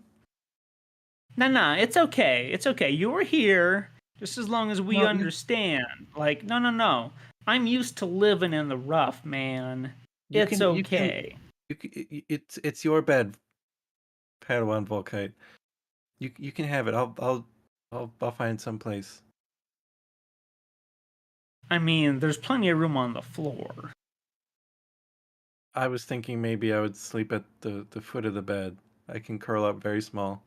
No, it's okay. It's okay. You're here just as long as we No, understand. Like, no. I'm used to living in the rough, man. It's okay. It's your bed, Padawan Volkite. You can have it. I'll find some place. I mean, there's plenty of room on the floor. I was thinking maybe I would sleep at the foot of the bed. I can curl up very small.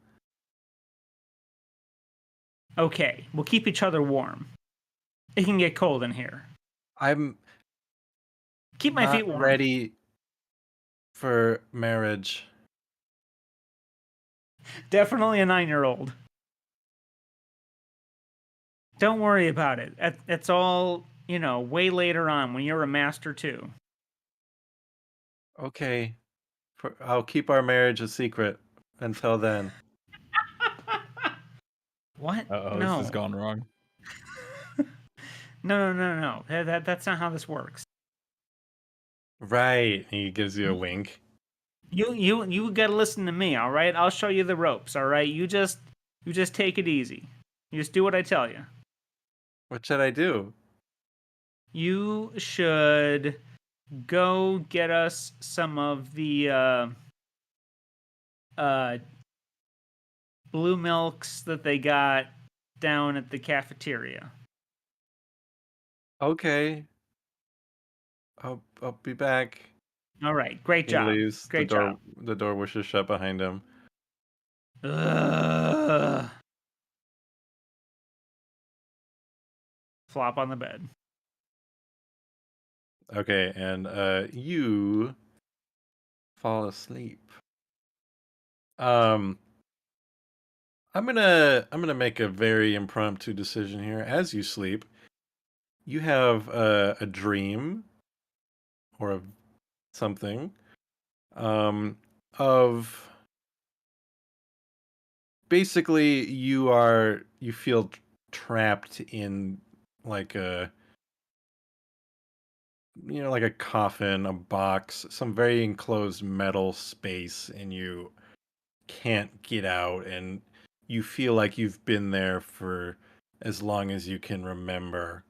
Okay, we'll keep each other warm. It can get cold in here. I'm Keep my not feet warm. ready for marriage. Definitely a 9-year-old. Don't worry about it. It's all, way later on when you're a master too. Okay. I'll keep our marriage a secret until then. What? Uh-oh, No. this has gone wrong. No. That's not how this works. Right. He gives you a wink. You gotta listen to me, all right? I'll show you the ropes, all right? You just take it easy. You just do what I tell you. What should I do? You should go get us some of the blue milks that they got down at the cafeteria. Okay. I'll be back. All right, great He job. leaves. Great job. The door whooshes shut behind him. Ugh. Flop on the bed. Okay, and you fall asleep. I'm gonna make a very impromptu decision here. As you sleep, you have a dream or something of basically you feel trapped in like a like a coffin, a box, some very enclosed metal space, and you can't get out, and you feel like you've been there for as long as you can remember,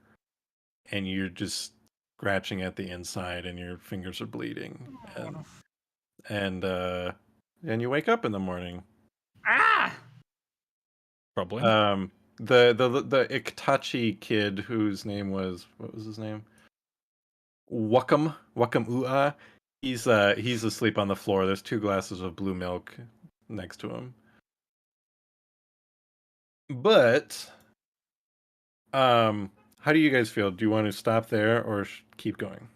and you're just scratching at the inside, and your fingers are bleeding, and you wake up in the morning. Ah! Probably. The Iktachi kid whose name was, what was his name? Wakam Ua. He's asleep on the floor. There's 2 glasses of blue milk next to him. But how do you guys feel? Do you want to stop there or keep going?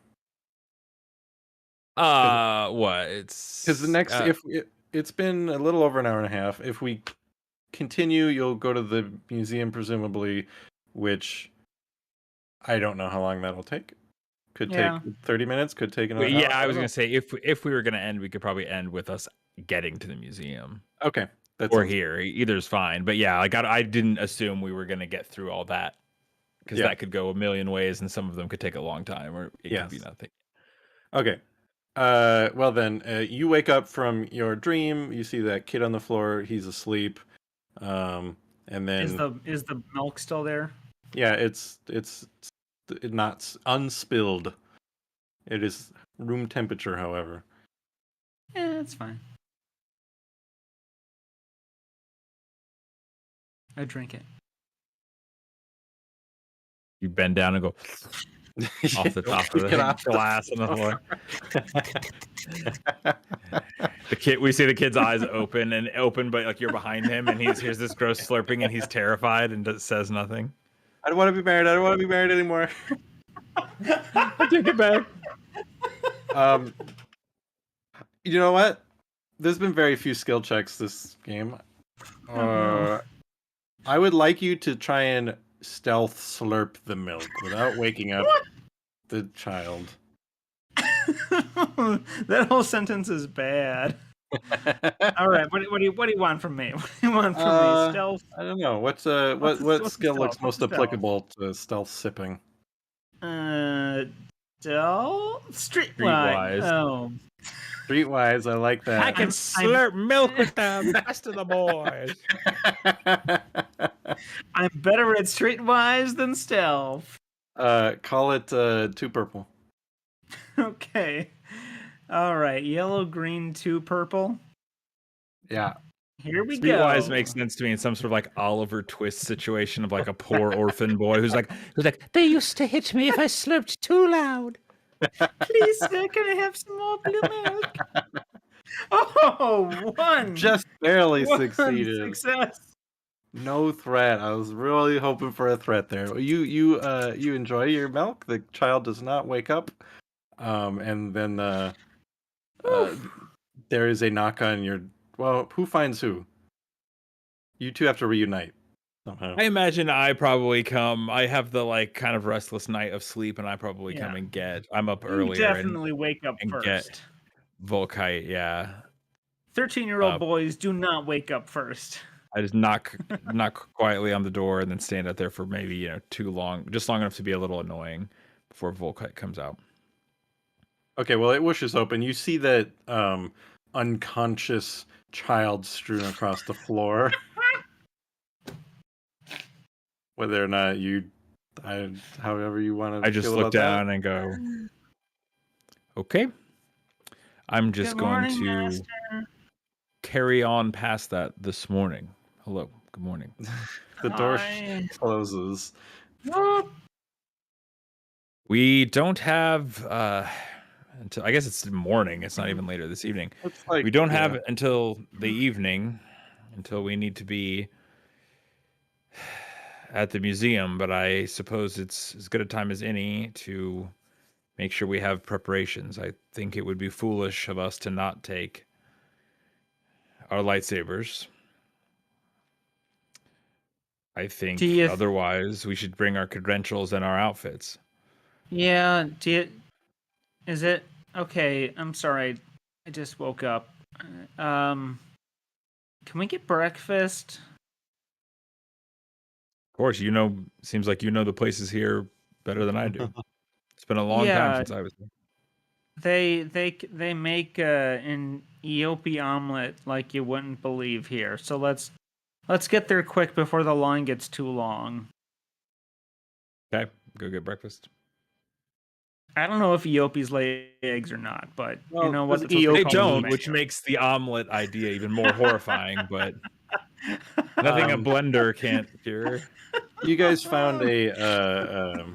What? It's Because the next, it's been a little over an hour and a half. If we continue, you'll go to the museum presumably, which I don't know how long that'll take. Could take 30 minutes. Could take another hour. I was gonna say if we were gonna end, we could probably end with us getting to the museum. Okay, or here, either's fine. But yeah, like I didn't assume we were gonna get through all that because that could go a million ways, and some of them could take a long time, or it could be nothing. Okay. Well then, you wake up from your dream. You see that kid on the floor. He's asleep. And then is the milk still there? Yeah, it's not unspilled. It is room temperature, however. Yeah, that's fine. I drink it. You bend down and go off the top of the glass on the floor. We see the kid's eyes open, but like you're behind him, and he hears this gross slurping, and he's terrified and says nothing. I don't want to be married. I don't want to be married anymore. I take it back. You know what? There's been very few skill checks this game. I would like you to try and stealth slurp the milk without waking up the child. That whole sentence is bad. All right, what do you want from me? What do you want from me? Stealth? I don't know. What skill looks most applicable to stealth sipping? Stealth? Streetwise. Oh. Streetwise, I like that. I can slurp milk with the best of the boys. I'm better at streetwise than stealth. Call it 2 purple. Okay. All right. Yellow, green, 2 purple. Yeah. Here we Streetwise go. makes sense to me in some sort of like Oliver Twist situation of like a poor orphan boy who's like, They used to hit me if I slurped too loud. Please, sir, can I have some more blue milk? Oh, one. Just barely One succeeded. success. No threat. I was really hoping for a threat there. You enjoy your milk. The child does not wake up. And then there is a knock on your. Well, who finds who? You two have to reunite somehow. I imagine I probably come. I have the like kind of restless night of sleep, and I probably come Yeah. and get. I'm up You earlier definitely wake up and first. get Volkite. Yeah, 13-year-old boys do not wake up first. I just knock quietly on the door and then stand out there for maybe too long, just long enough to be a little annoying before Volkite comes out. Okay, well, it whooshes open. You see that unconscious child strewn across the floor. Whether or not however you want to. I just feel look about down that. and go, okay. I'm just Good going morning, to Master. carry on past that this morning. Hello, good morning. The door Hi. closes. Whoop. We don't have until I guess it's morning. It's not even later this evening. It's like We don't have it until the evening, until we need to be at the museum. But I suppose it's as good a time as any to make sure we have preparations. I think it would be foolish of us to not take our lightsabers. I think Do you otherwise we should bring our credentials and our outfits. Yeah, is it okay? I'm sorry. I just woke up. Can we get breakfast? Of course, seems like you know the places here better than I do. It's been a long Yeah. time since I was there. They make an Eope omelet like you wouldn't believe here. So let's get there quick before the line gets too long. Okay, go get breakfast. I don't know if Eopies lay eggs or not, but Well, you know what? because That's what They call them don't, on which the menu. makes the omelet idea even more horrifying, but nothing a blender can't cure. You guys found a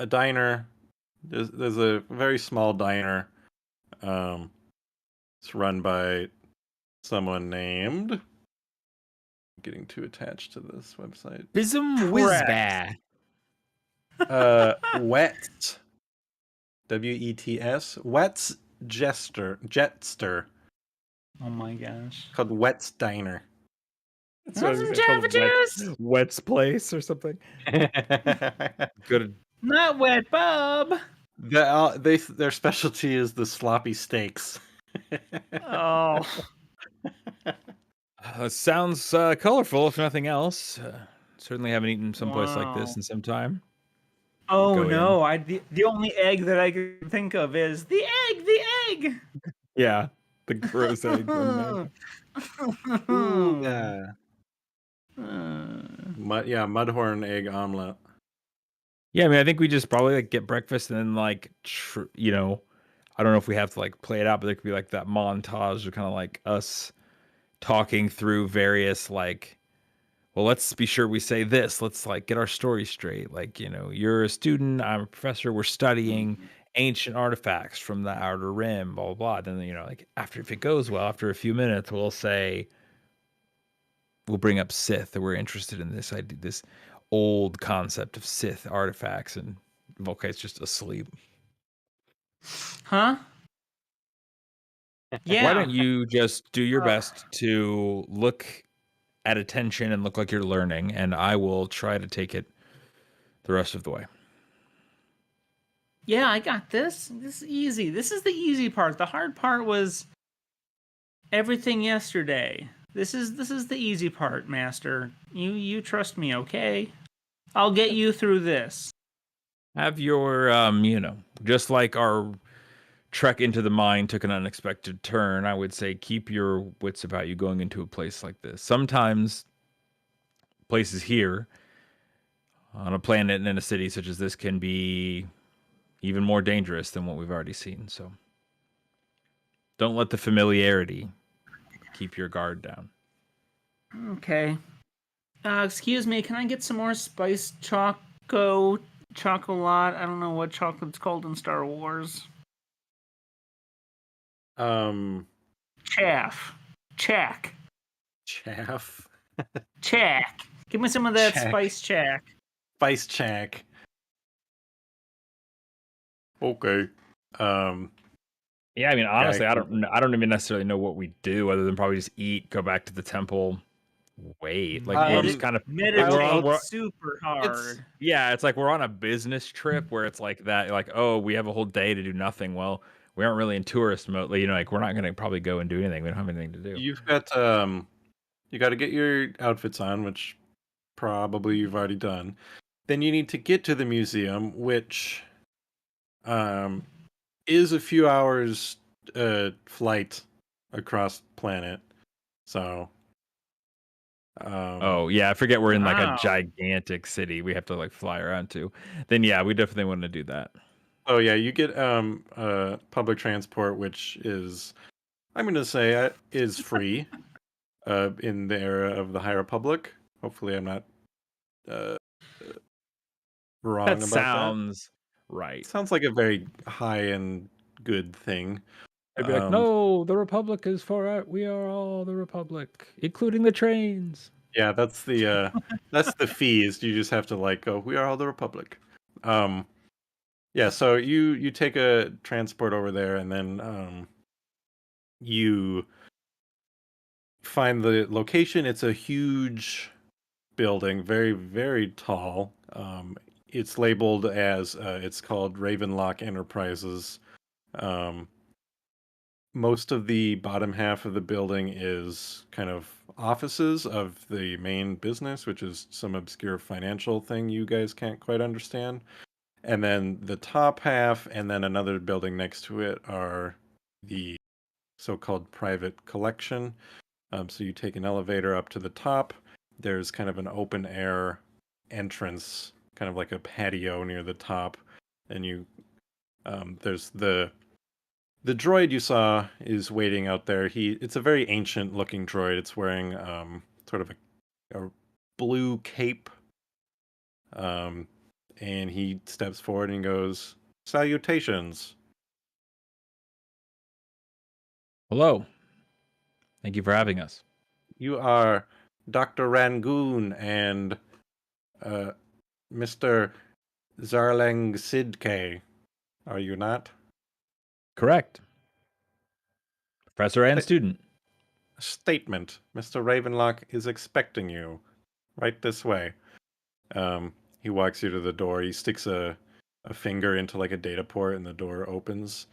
diner. There's a very small diner. It's run by someone named. I'm getting too attached to this website. Bism Correct. Whizbah. Wets. Wets. Wets Jetster. Oh my gosh. Called Wets Diner. That's what I was Want gonna some say, called Java juice? Wet's place or something. Good. Not wet, Bob. Their specialty is the sloppy steaks. Oh. Sounds colorful, if nothing else. Certainly haven't eaten someplace like this Wow. in some time. Oh Go in. no! The only egg that I can think of is the egg. The egg. Yeah, the gross egg. One Yeah. Mudhorn egg omelet. Yeah, I mean, I think we just probably like get breakfast and then like, I don't know if we have to like play it out, but there could be like that montage of kind of like us talking through various like, well, let's be sure we say this. Let's like get our story straight. Like, you're a student, I'm a professor, we're studying ancient artifacts from the Outer Rim, blah, blah, blah. Then, like if it goes well, after a few minutes, we'll bring up Sith, that we're interested in this idea, this old concept of Sith artifacts, and Volkite's just asleep. Huh? Yeah. Why don't you just do your best to look at attention and look like you're learning, and I will try to take it the rest of the way. Yeah, I got this. This is easy. This is the easy part. The hard part was everything yesterday. This is the easy part, Master. You trust me, okay? I'll get you through this. Have your, just like our trek into the mine took an unexpected turn, I would say keep your wits about you going into a place like this. Sometimes places here on a planet and in a city such as this can be even more dangerous than what we've already seen. So don't let the familiarity keep your guard down. Okay. Excuse me, can I get some more spiced chocolate? I don't know what chocolate's called in Star Wars. Chaff. Chack. Chaff. Chack. Give me some of that Chack. spice chack. Spice chack. Okay. Yeah, I mean, honestly, Okay. I don't even necessarily know what we do other than probably just eat, go back to the temple, wait. Like we're just kind of meditate we're super hard. it's like we're on a business trip where it's like that, like, oh, we have a whole day to do nothing. Well, we aren't really in tourist mode. You know, like we're not gonna probably go and do anything. We don't have anything to do. You've got you got to get your outfits on, which probably you've already done. Then you need to get to the museum, which is a few hours flight across planet. So oh yeah, I forget we're in like a Wow. gigantic city we have to like fly around to. Then yeah, we definitely want to do that. oh yeah, you get public transport, which is, I'm going to say, is free in the era of the High Republic. Hopefully I'm not wrong That about sounds that. right. Sounds like a very high and good thing. I'd be like, no, the Republic is we are all the Republic, including the trains. Yeah, that's the fees. You just have to like go, we are all the Republic. Yeah, so you take a transport over there, and then you find the location. It's a huge building, very, very tall. It's labeled as it's called Ravenlock Enterprises. Most of the bottom half of the building is kind of offices of the main business, which is some obscure financial thing you guys can't quite understand. And then the top half and then another building next to it are the so-called private collection. So you take an elevator up to the top. There's kind of an open air entrance, kind of like a patio near the top. And you there's the droid you saw is waiting out there. It's a very ancient looking droid. It's wearing sort of a blue cape. And he steps forward and goes, "Salutations." Hello. Thank you for having us. You are Dr. Rangoon and Mr. Zarlang Sidke, are you not? Correct. Professor and student. Statement. Mr. Ravenlock is expecting you. Right this way. He walks you to the door. He sticks a finger into like a data port, and the door opens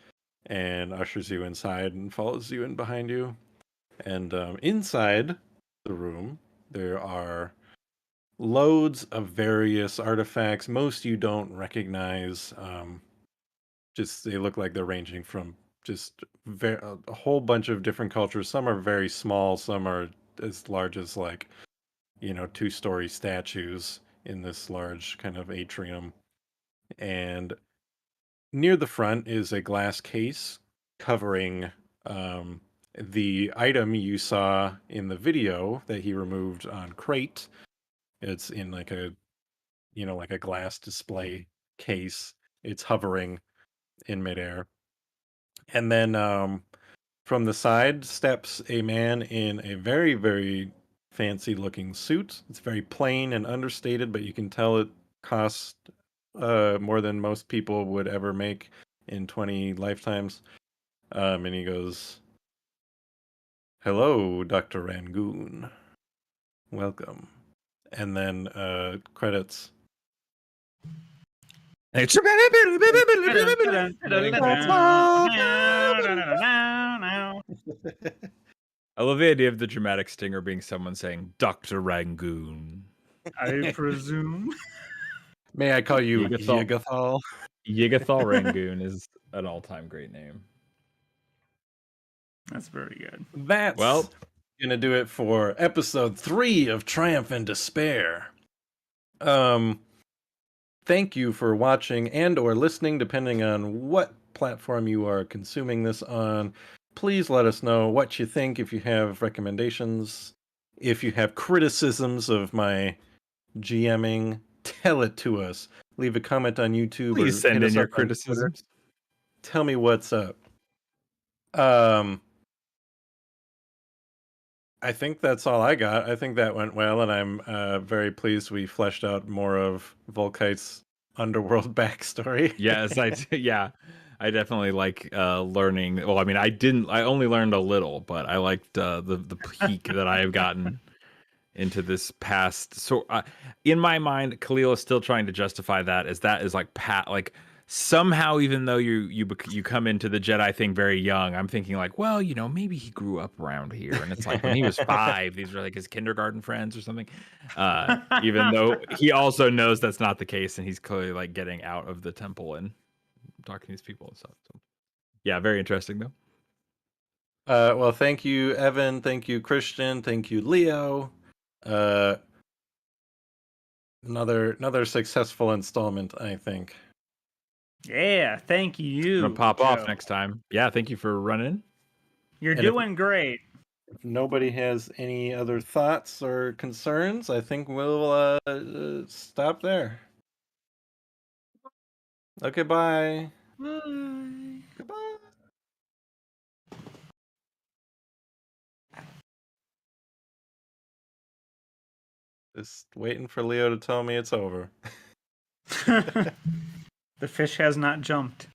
and ushers you inside and follows you in behind you. And inside the room, there are loads of various artifacts. Most you don't recognize. Just they look like they're ranging from just a whole bunch of different cultures. Some are very small. Some are as large as like, 2-story statues in this large kind of atrium. And near the front is a glass case covering the item you saw in the video that he removed on Crate. It's in like a glass display case. It's hovering in midair. And then from the side steps a man in a very, very fancy looking suit. It's very plain and understated, but you can tell it costs more than most people would ever make in 20 lifetimes. And he goes, "Hello, Dr. Rangoon. Welcome." And then credits. I love the idea of the dramatic stinger being someone saying, Dr. Rangoon. I presume. May I call you Yigathal. Yigathal? Yigathal Rangoon is an all-time great name. That's very good. That's gonna do it for episode 3 of Triumph and Despair. Thank you for watching and or listening, depending on what platform you are consuming this on. please let us know what you think. If you have recommendations, if you have criticisms of my GMing, tell it to us. Leave a comment on YouTube Please or send hit in us your up on Twitter. criticisms. Tell me what's up. I think that's all I got. I think that went well, and I'm very pleased we fleshed out more of Volkite's underworld backstory. Yes, I definitely like learning. Well, I mean, I only learned a little, but I liked the peak that I have gotten into this past. So in my mind, Khalil is still trying to justify that is like like somehow, even though you come into the Jedi thing very young, I'm thinking like, well, maybe he grew up around here, and it's like when he was 5, these were like his kindergarten friends or something. Even though he also knows that's not the case, and he's clearly like getting out of the temple and talking to these people and stuff. So, yeah, very interesting though. Well, thank you, Evan. Thank you, Christian. Thank you, Leo. Another successful installment, I think. Yeah, thank you. I'm gonna pop Joe. off next time. Yeah, thank you for running. You're And doing great. If nobody has any other thoughts or concerns, I think we'll stop there. Okay, bye. Bye. Goodbye. Just waiting for Leo to tell me it's over. The fish has not jumped.